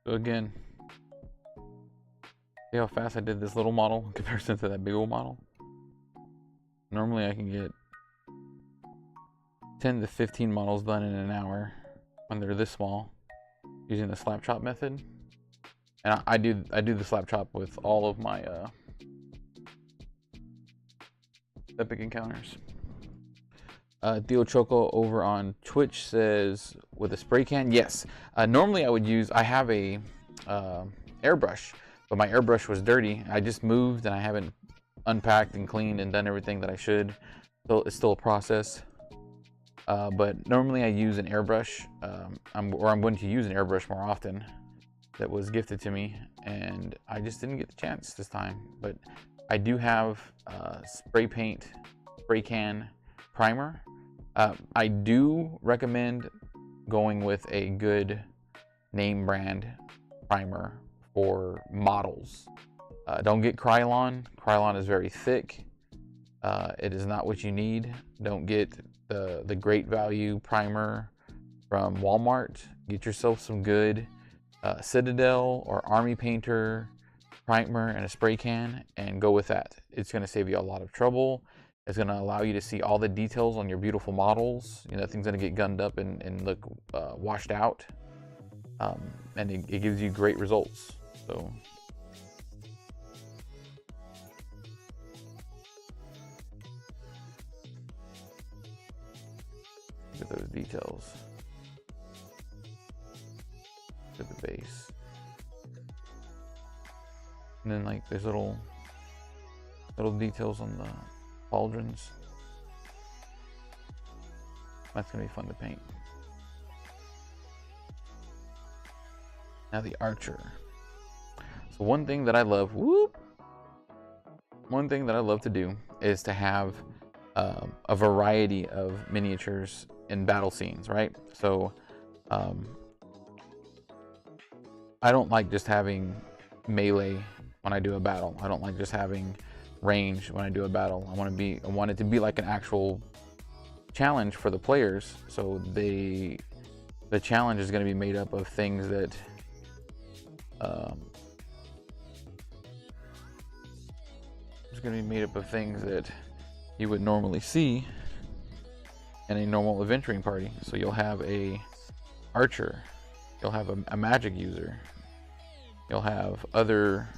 So again, see how fast I did this little model in comparison to that big old model? Normally I can get 10 to 15 models done in an hour when they're this small using the slap chop method. And I do the slap chop with all of my epic encounters. Theo Choco over on Twitch says, with a spray can, yes. Normally I have a airbrush, but my airbrush was dirty. I just moved and I haven't unpacked and cleaned and done everything that I should. So it's still a process. But normally I use an airbrush, I'm going to use an airbrush more often that was gifted to me, and I just didn't get the chance this time. But I do have spray can primer. I do recommend going with a good name brand primer for models. Don't get Krylon. Krylon is very thick. It is not what you need. Don't get the Great Value primer from Walmart. Get yourself some good Citadel or Army Painter primer and a spray can and go with that. It's going to save you a lot of trouble. It's going to allow you to see all the details on your beautiful models. You know, nothing's going to get gunned up and look washed out. And it gives you great results. So look at those details. Look at the base. And then like there's little details on the pauldrons. That's gonna be fun to paint. Now the archer. So one thing that I love, one thing that I love to do is to have a variety of miniatures in battle scenes, right? So I don't like just having melee when I do a battle. I don't like just having range when I do a battle. I want it to be like an actual challenge for the players. So the challenge is going to be made up of things that it's going to be made up of things that you would normally see in a normal adventuring party. So you'll have a archer, you'll have a magic user, you'll have other,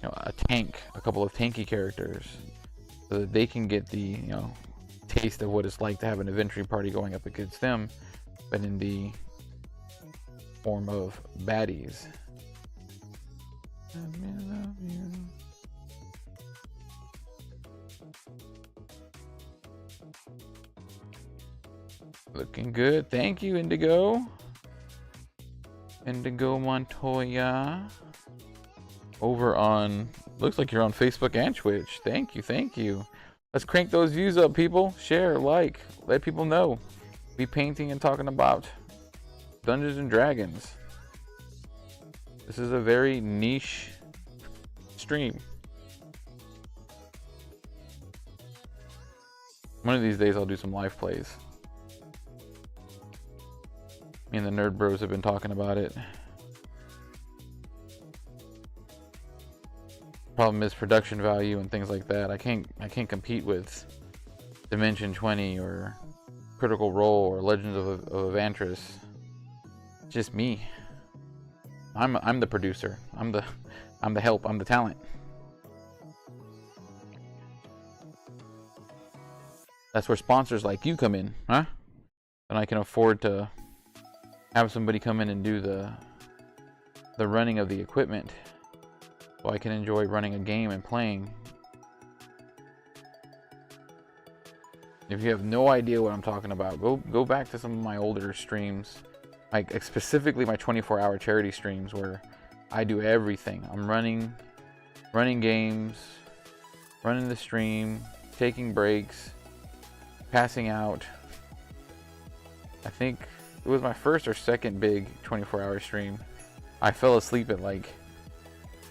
a tank, a couple of tanky characters, so that they can get the, taste of what it's like to have an adventuring party going up against them, but in the form of baddies. Let me love you. Looking good. Thank you, Indigo. Indigo Montoya. Over on, looks like you're on Facebook and Twitch. Thank you, thank you. Let's crank those views up, people. Share, like, let people know. Be painting and talking about Dungeons and Dragons. This is a very niche stream. One of these days I'll do some live plays. Me and the Nerd Bros have been talking about it. Problem is production value and things like that. I can't compete with Dimension 20 or Critical Role or Legends of Evantris. Just me. I'm the producer. I'm the help. I'm the talent. That's where sponsors like you come in, huh? And I can afford to have somebody come in and do the running of the equipment, so I can enjoy running a game and playing. If you have no idea what I'm talking about, go back to some of my older streams, like specifically my 24-hour charity streams, where I do everything. I'm running games, running the stream, taking breaks, passing out. I think it was my first or second big 24-hour stream. I fell asleep at like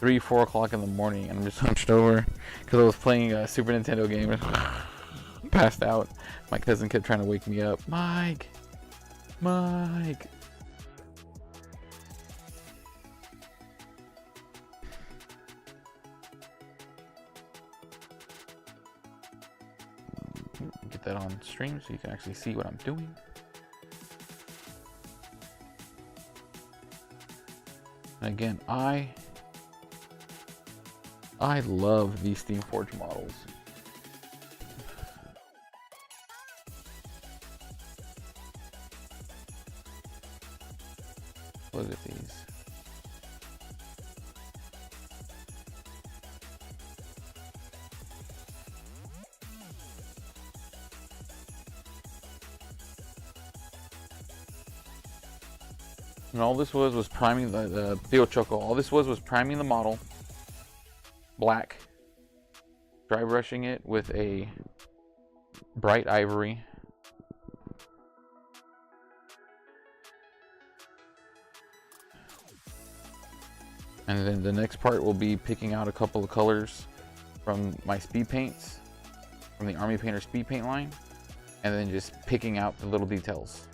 3-4 o'clock in the morning, and I'm just hunched over because I was playing a Super Nintendo game and passed out. My cousin kept trying to wake me up. Mike. Get that on stream so you can actually see what I'm doing. And again, I love these Steamforged models. Look at these. And all this was priming the Theo Choco. All this was priming the model black, dry brushing it with a bright ivory, and then the next part will be picking out a couple of colors from my speed paints, from the Army Painter speed paint line, and then just picking out the little details.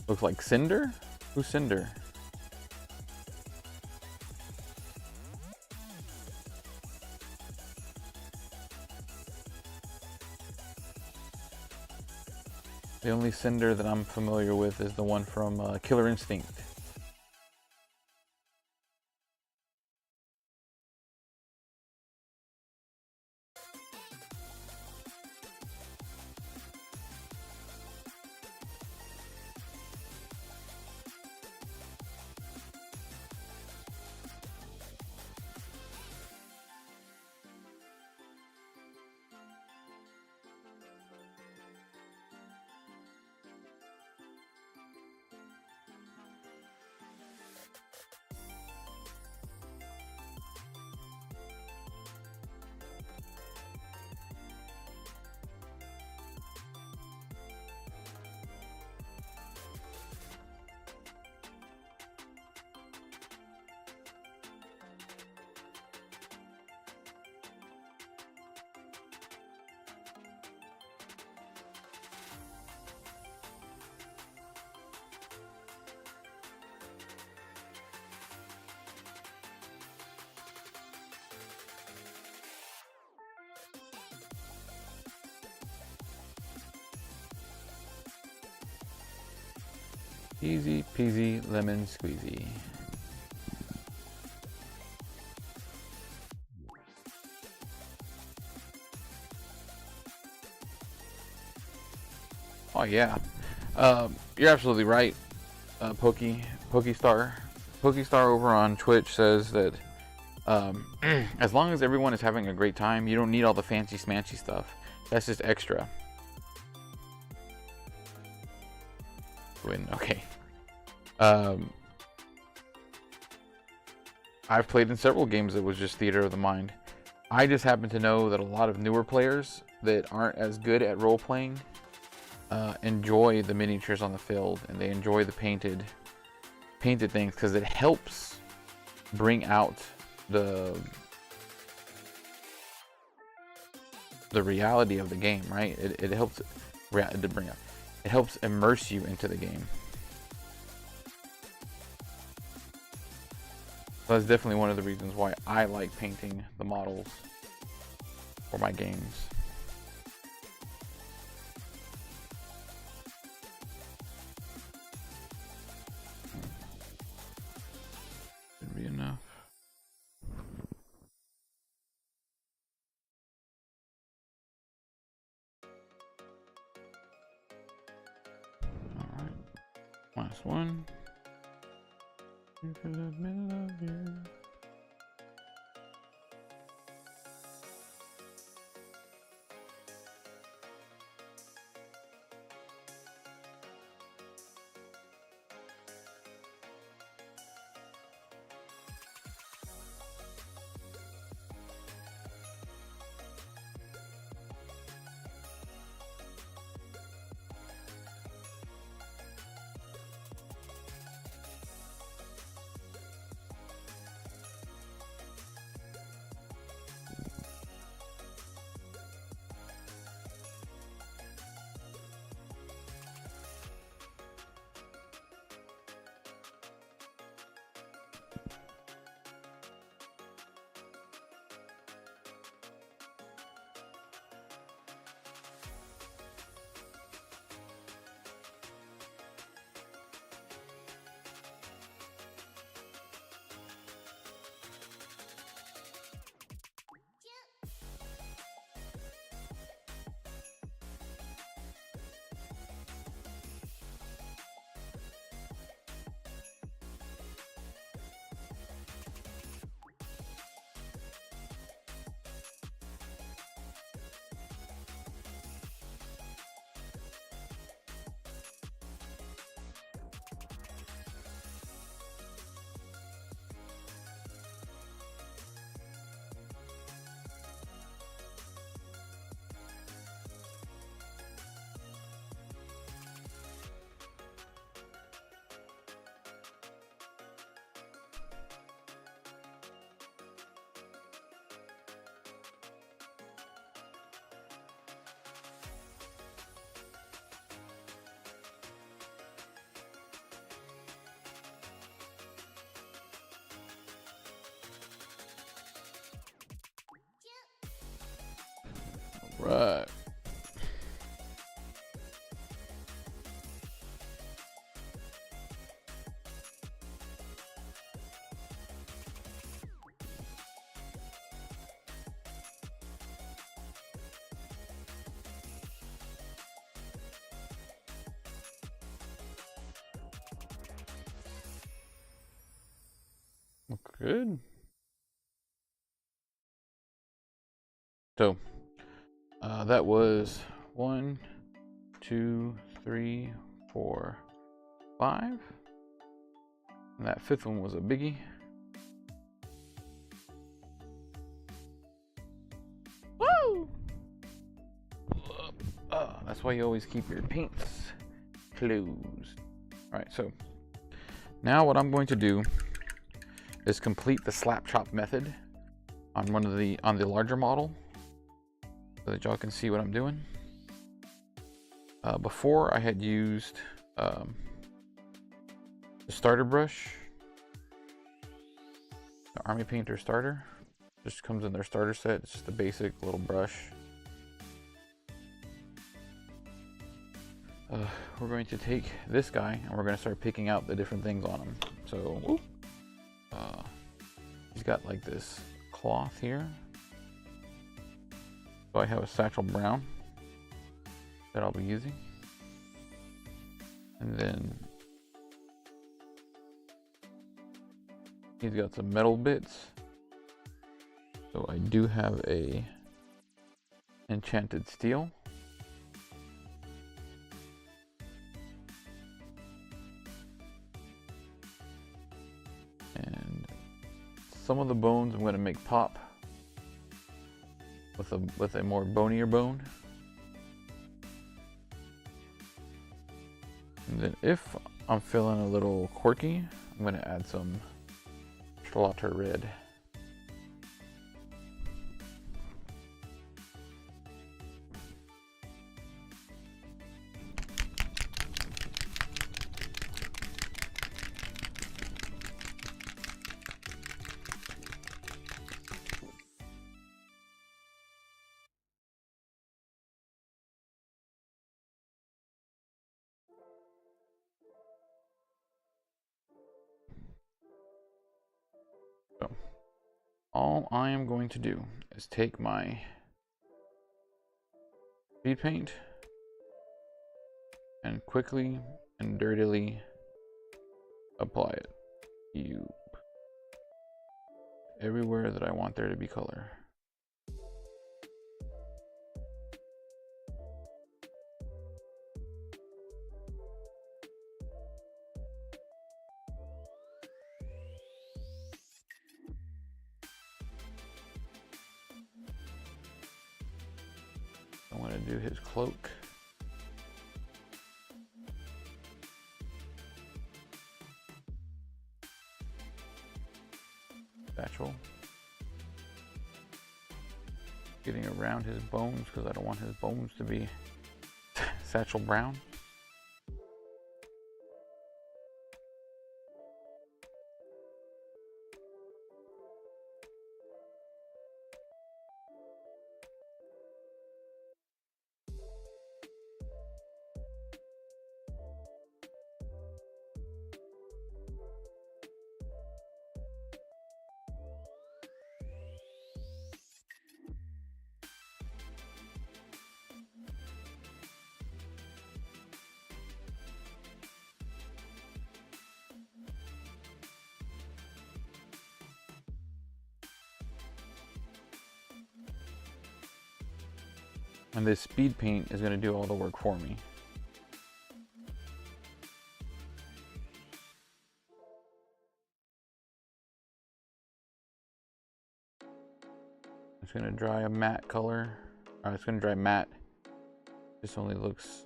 Looks like Cinder? Who's Cinder? The only Cinder that I'm familiar with is the one from Killer Instinct. Easy peasy lemon squeezy. Oh yeah, you're absolutely right. Pokestar over on Twitch says that as long as everyone is having a great time, you don't need all the fancy smancy stuff. That's just extra. Okay. I've played in several games that was just theater of the mind. I just happen to know that a lot of newer players that aren't as good at role playing enjoy the miniatures on the field, and they enjoy the painted things because it helps bring out the reality of the game, right? It helps it helps immerse you into the game. So that's definitely one of the reasons why I like painting the models for my games. Should be enough. Alright. Last one. Into the middle of you. Right. Look good. So that was 1, 2, 3, 4, 5. And that fifth one was a biggie. Woo! That's why you always keep your paints closed. Alright, so now what I'm going to do is complete the slap chop method on the larger model, so that y'all can see what I'm doing. Before I had used the starter brush, the Army Painter starter. Just comes in their starter set. It's just a basic little brush. we're going to take this guy and we're going to start picking out the different things on him. So he's got like this cloth here. So I have a Satchel Brown that I'll be using. And then he's got some metal bits. So I do have a Enchanted Steel. And some of the bones I'm going to make pop with a more bonier bone. And then if I'm feeling a little quirky, I'm going to add some Slaughter Red. So all I am going to do is take my speed paint and quickly and dirtily apply it everywhere that I want there to be color. I want to do his cloak. Satchel. Getting around his bones because I don't want his bones to be Satchel Brown. And this speed paint is going to do all the work for me. It's going to dry a matte color. It's going to dry matte. This only looks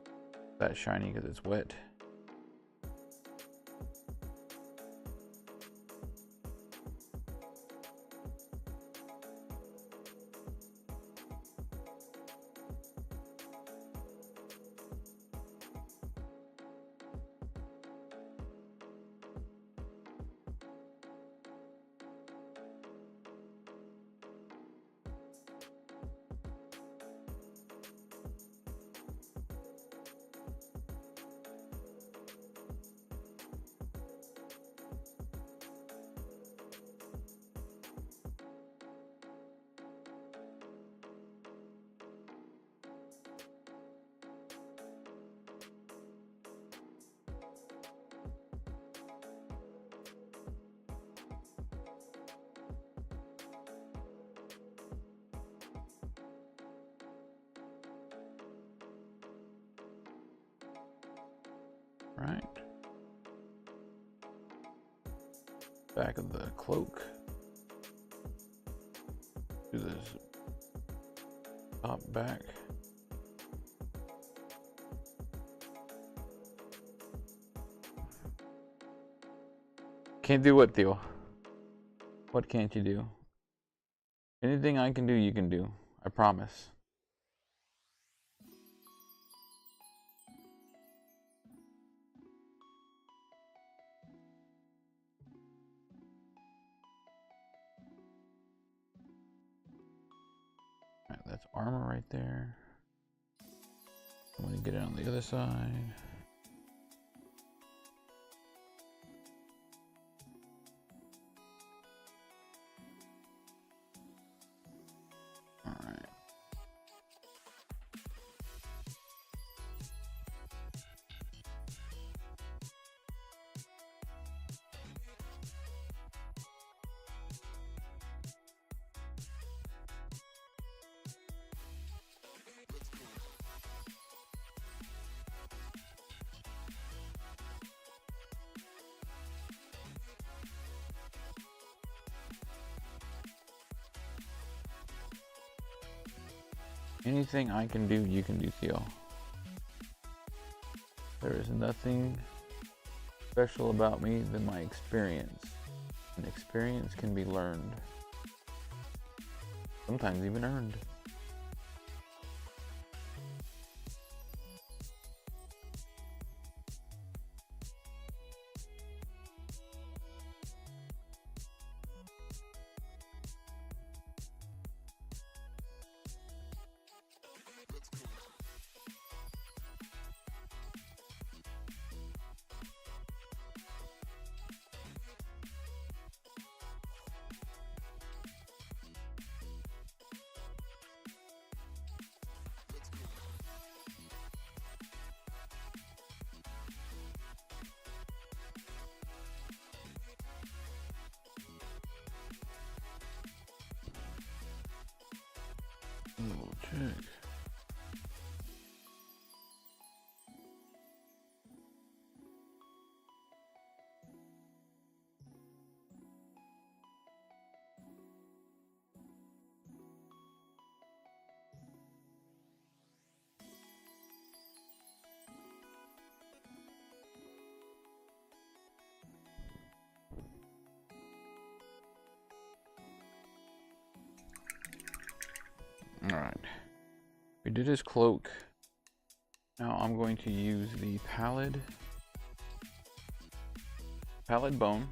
that shiny because it's wet. Right. Back of the cloak. Do this top back. Can't do what, Theo? What can't you do? Anything I can do, you can do. I promise. Alright, that's armor right there. I'm me get it on the other side. All right. Anything I can do, you can do, Theo. There is nothing special about me than my experience. And experience can be learned. Sometimes even earned. We'll check. Alright. We did his cloak. Now I'm going to use the pallid bone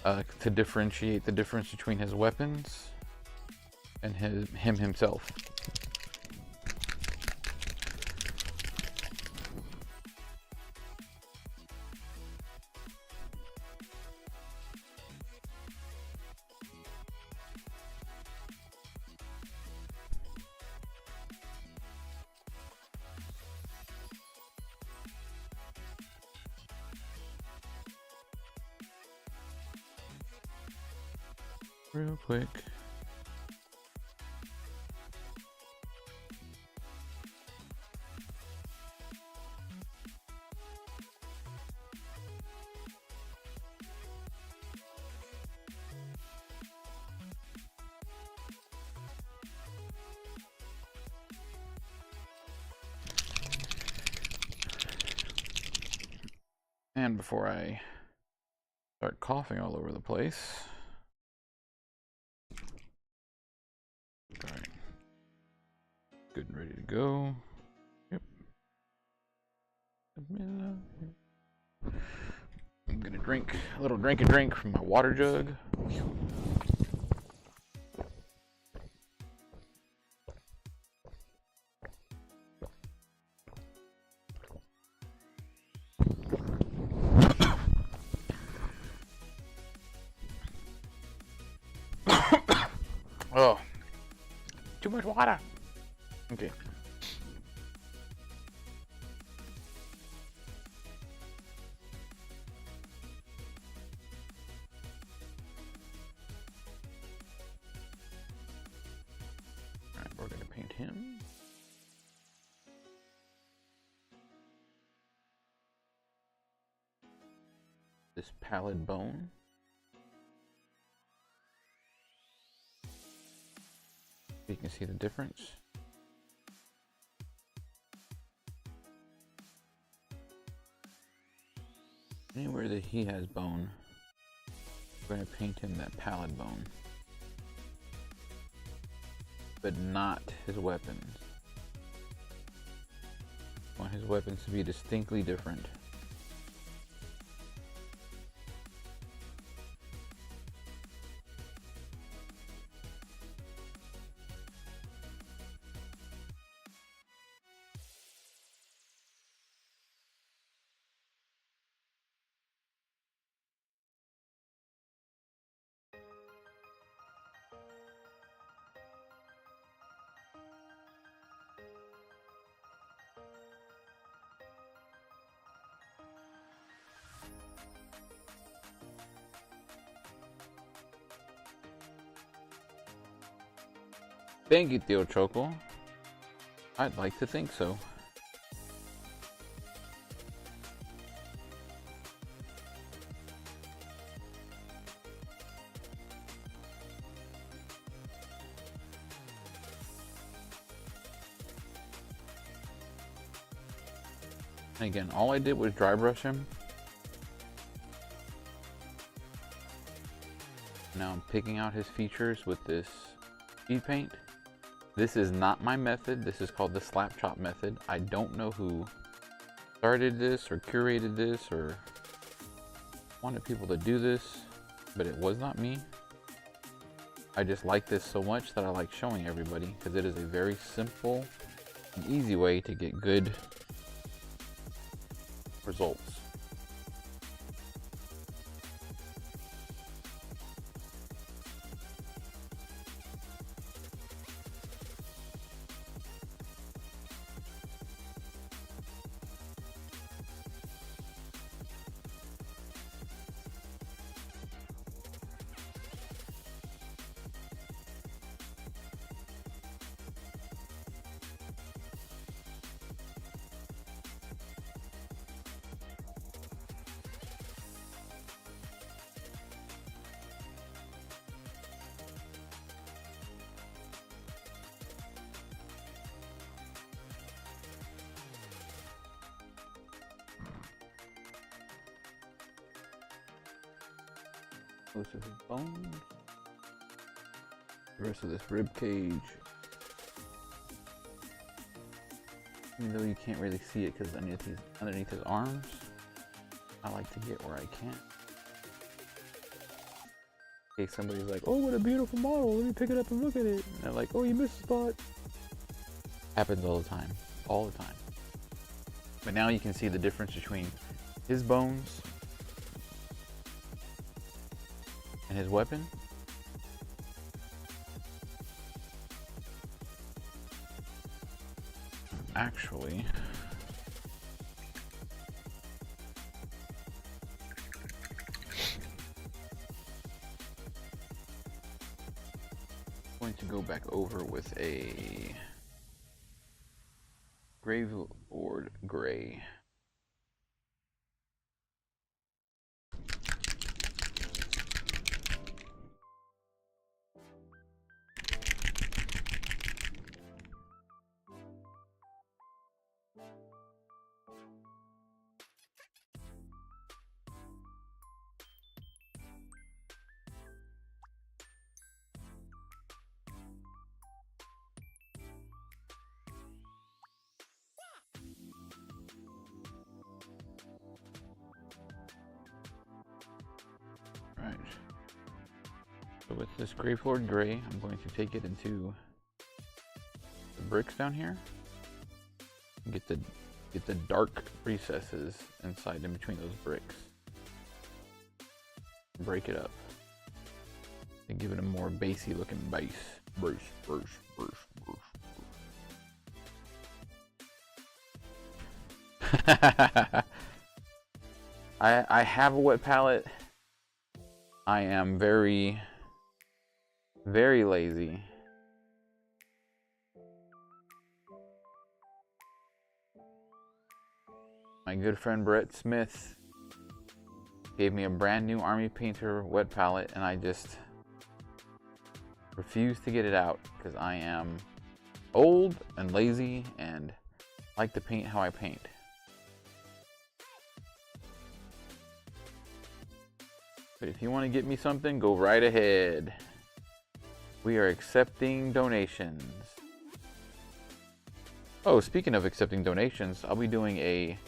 to differentiate the difference between his weapons and him himself. Real quick. And before I start coughing all over the place. Alright. Good and ready to go. Yep. I'm gonna drink a little drink from my water jug. Oh, too much water. Okay. All right, we're gonna paint him. This pallid bone. You can see the difference. Anywhere that he has bone, we're going to paint him that pallid bone. But not his weapons. I want his weapons to be distinctly different. Thank you, Theo Choco. I'd like to think so. And again, all I did was dry brush him. Now I'm picking out his features with this speed paint. This is not my method. This is called the slap chop method. I don't know who started this or curated this or wanted people to do this, but it was not me. I just like this so much that I like showing everybody because it is a very simple and easy way to get good results. Most of his bones, the rest of this rib cage. Even though you can't really see it because underneath his arms, I like to get where I can. In case somebody's like, "Oh, what a beautiful model! Let me pick it up and look at it." And they're like, "Oh, you missed a spot." Happens all the time, all the time. But now you can see the difference between his bones and his weapon. Actually, I'm going to go back over with a Gravelord Gray. Right. So with this Gravelord Gray, I'm going to take it into the bricks down here. Get the dark recesses inside in between those bricks. Break it up. And give it a more bassy looking base. Bruce. I have a wet palette. I am very, very lazy. My good friend Brett Smith gave me a brand new Army Painter wet palette, and I just refuse to get it out because I am old and lazy and like to paint how I paint. But if you want to get me something, go right ahead. We are accepting donations. Oh, speaking of accepting donations, I'll be doing a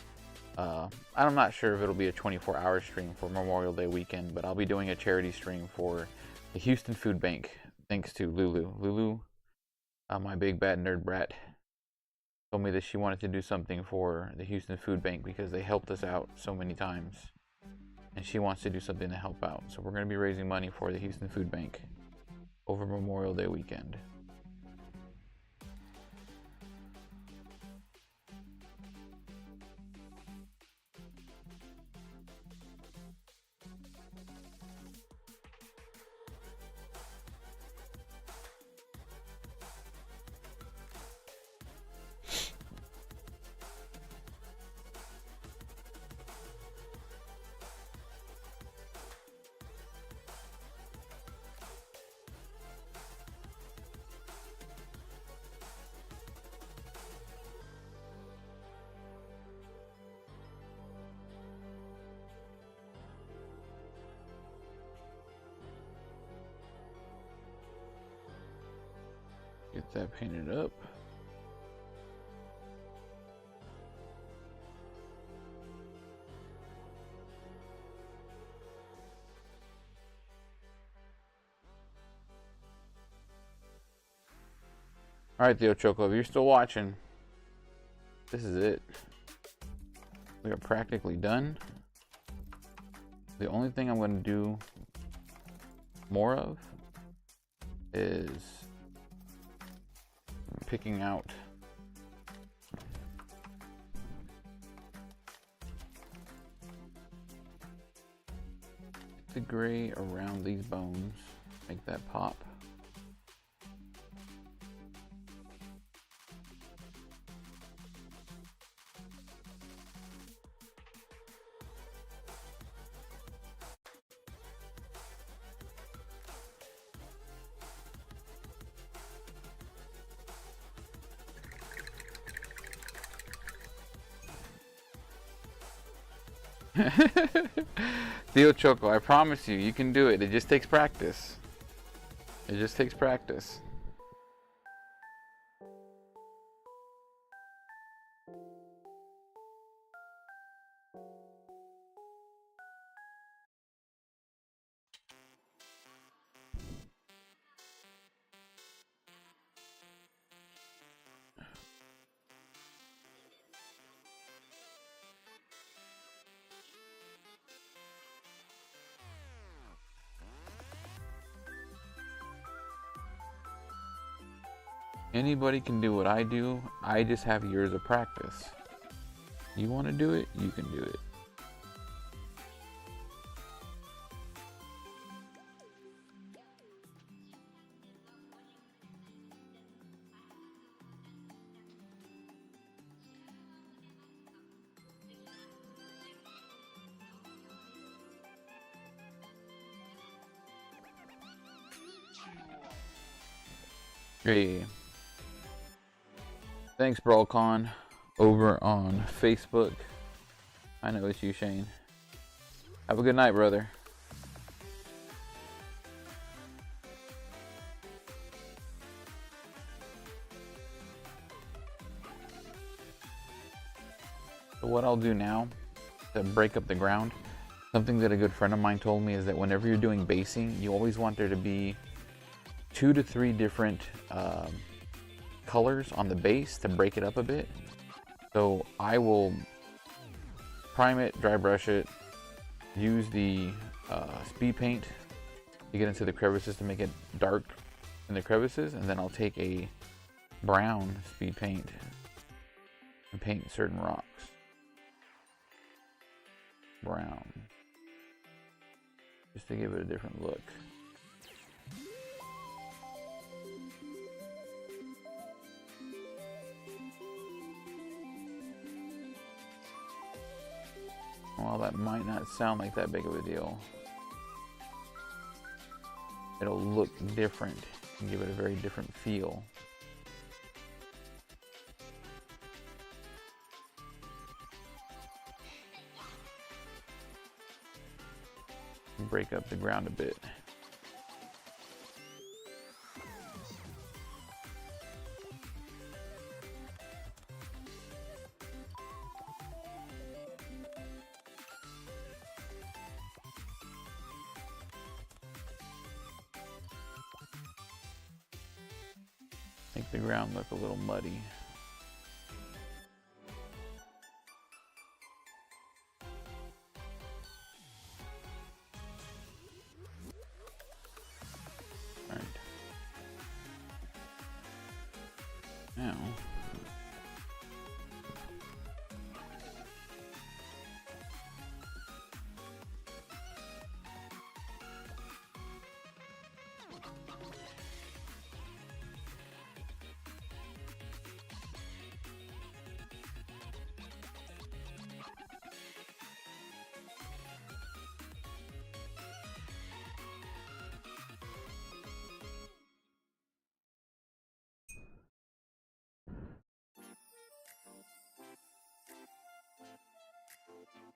I'm not sure if it'll be a 24-hour stream for Memorial Day weekend, but I'll be doing a charity stream for the Houston Food Bank, thanks to Lulu. Lulu, my big bad nerd brat, told me that she wanted to do something for the Houston Food Bank because they helped us out so many times. And she wants to do something to help out. So we're going to be raising money for the Houston Food Bank over Memorial Day weekend. Get that painted up. Alright, Theo Choco, if you're still watching, this is it. We are practically done. The only thing I'm going to do more of is picking out the gray around these bones, make that pop. Theo Choco, I promise you, you can do it. It just takes practice. It just takes practice. Anybody can do what I do. I just have years of practice. You want to do it? You can do it. Hey. Thanks, BrawlCon, over on Facebook. I know it's you, Shane. Have a good night, brother. So what I'll do now to break up the ground, something that a good friend of mine told me is that whenever you're doing basing, you always want there to be 2 to 3 different colors on the base to break it up a bit. So I will prime it, dry brush it, use the speed paint to get into the crevices to make it dark in the crevices, and then I'll take a brown speed paint and paint certain rocks brown, just to give it a different look. While that might not sound like that big of a deal, it'll look different and give it a very different feel. Break up the ground a bit. Make the ground look a little muddy. All right. Now,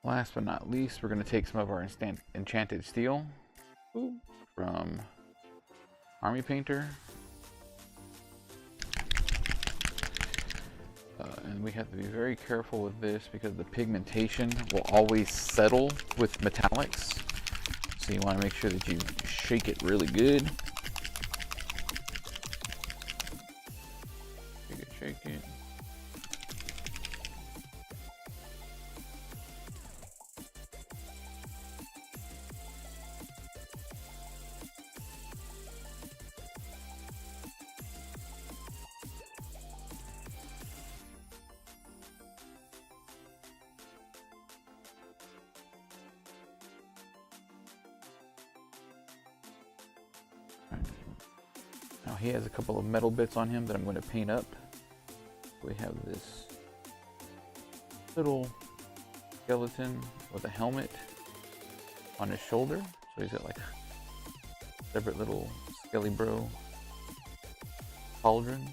last but not least, we're going to take some of our enchanted steel from Army Painter. And we have to be very careful with this because the pigmentation will always settle with metallics. So you want to make sure that you shake it really good. Shake it, shake it. Now he has a couple of metal bits on him that I'm going to paint up. We have this little skeleton with a helmet on his shoulder. So he's got like a separate little Skelly Bro cauldron.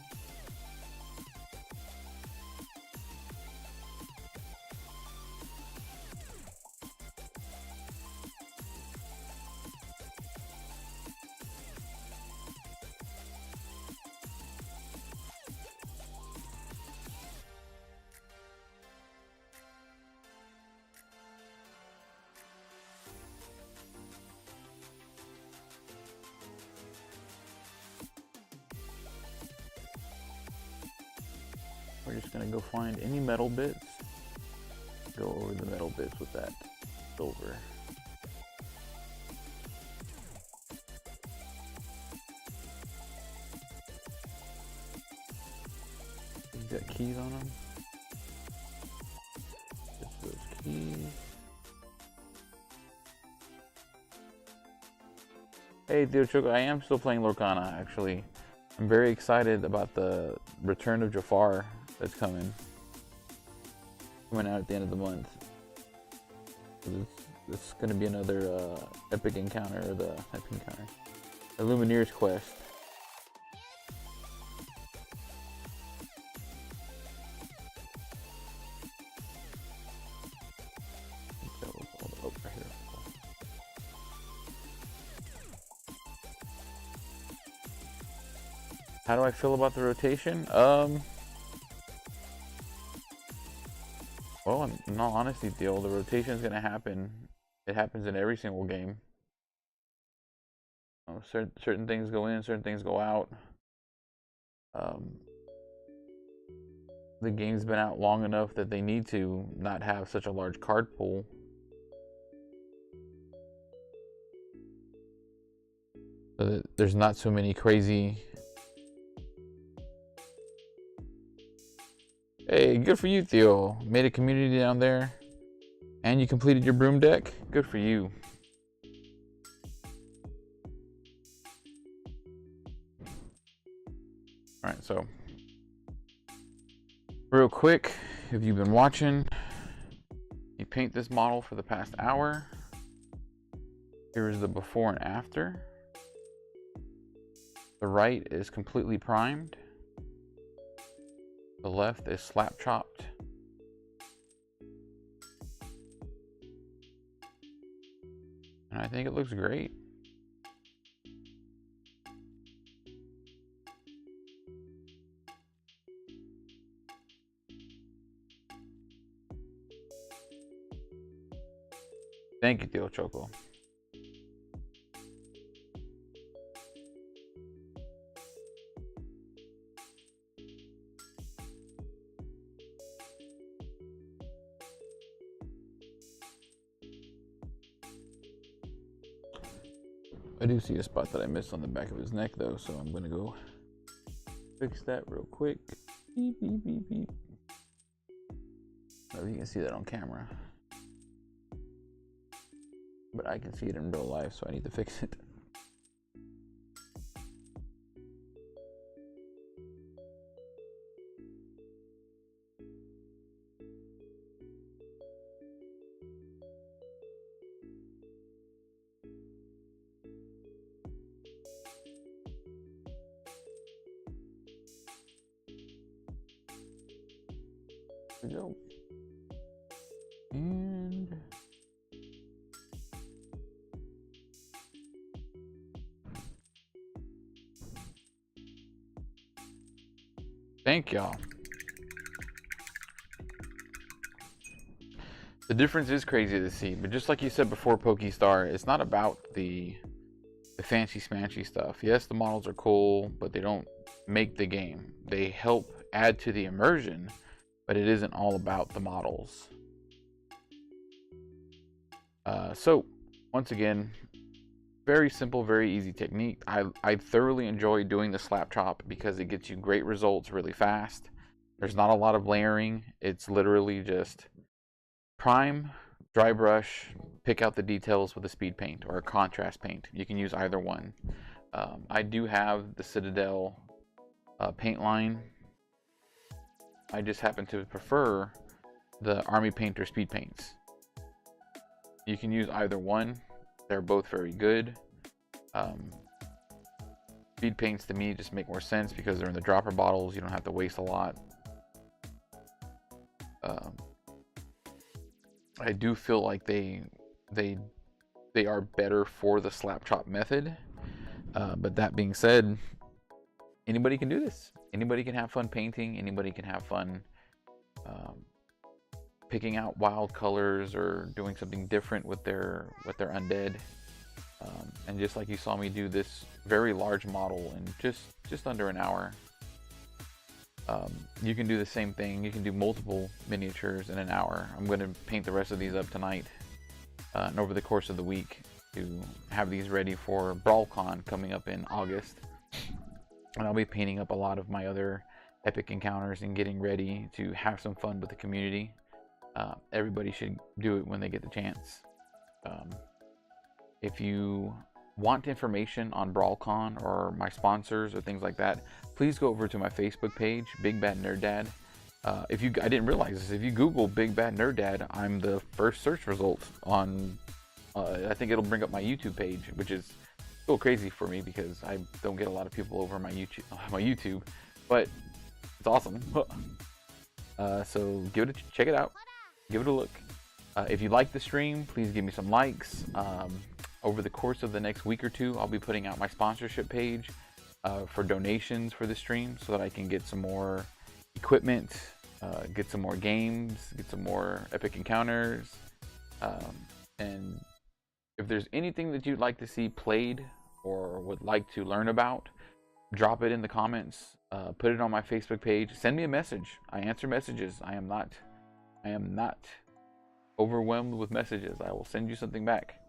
We're just gonna go find any metal bits, go over the metal bits with that silver. He's got keys on him. Just those keys. Hey Theo Choco, I am still playing Lorcana actually. I'm very excited about the Return of Jafar that's coming out at the end of the month. It's going to be another epic encounter, or the Lumineer's quest. How do I feel about the rotation? Well, in all honesty, Theo, the rotation is going to happen. It happens in every single game. Certain things go in, certain things go out. The game's been out long enough that they need to not have such a large card pool. So that there's not so many crazy... Hey, good for you, Theo. Made a community down there. And you completed your broom deck? Good for you. Alright, so. Real quick, if you've been watching, you paint this model for the past hour. Here is the before and after. The right is completely primed. The left is slap chopped. And I think it looks great. Thank you, Theo Choco. I do see a spot that I missed on the back of his neck though, so I'm gonna go fix that real quick. Beep, beep, beep, beep. I don't know if you can see that on camera, but I can see it in real life, so I need to fix it. There we go. And thank y'all. The difference is crazy to see, but just like you said before, Pokestar, it's not about the fancy smanchy stuff. Yes, the models are cool, but they don't make the game. They help add to the immersion, but it isn't all about the models. So, once again, very simple, very easy technique. I thoroughly enjoy doing the slap chop because it gets you great results really fast. There's not a lot of layering. It's literally just prime, dry brush, pick out the details with a speed paint or a contrast paint. You can use either one. I do have the Citadel paint line. I just happen to prefer the Army Painter speed paints. You can use either one. They're both very good. Speed paints to me just make more sense because they're in the dropper bottles. You don't have to waste a lot. I do feel like they are better for the slap chop method. But that being said, anybody can do this. Anybody can have fun painting. Anybody can have fun picking out wild colors or doing something different with their undead. And just like you saw me do this very large model in just under an hour, you can do the same thing. You can do multiple miniatures in an hour. I'm going to paint the rest of these up tonight and over the course of the week to have these ready for BrawlCon coming up in August. And I'll be painting up a lot of my other epic encounters and getting ready to have some fun with the community. Everybody should do it when they get the chance. If you want information on BrawlCon or my sponsors or things like that, please go over to my Facebook page, Big Bad Nerd Dad. I didn't realize this. If you Google Big Bad Nerd Dad, I'm the first search result on. I think it'll bring up my YouTube page, which is a little crazy for me because I don't get a lot of people over my YouTube, but it's awesome. So check it out, give it a look. If you like the stream, please give me some likes. Over the course of the next week or two, I'll be putting out my sponsorship page for donations for the stream so that I can get some more equipment, get some more games, get some more epic encounters. And if there's anything that you'd like to see played or would like to learn about, drop it in the comments, put it on my Facebook page, send me a message. I answer messages. I am not overwhelmed with messages. I will send you something back.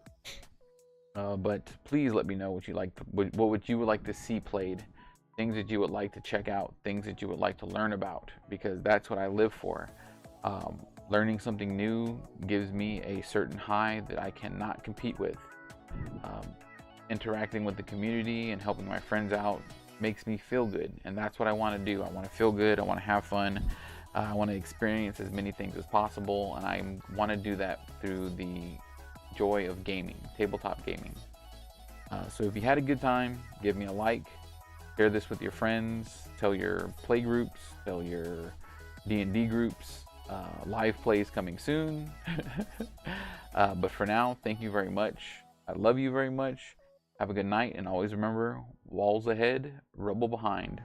But please let me know what you would like to see played, things that you would like to check out, things that you would like to learn about, because that's what I live for. Learning something new gives me a certain high that I cannot compete with. Interacting with the community and helping my friends out makes me feel good, and that's what I want to do. I want to feel good. I want to have fun. I want to experience as many things as possible, and I want to do that through the joy of gaming, tabletop gaming. So if you had a good time, give me a like, share this with your friends, tell your play groups, tell your D&D groups. Live plays coming soon. But for now, thank you very much. I love you very much. Have a good night, and always remember, walls ahead, rubble behind.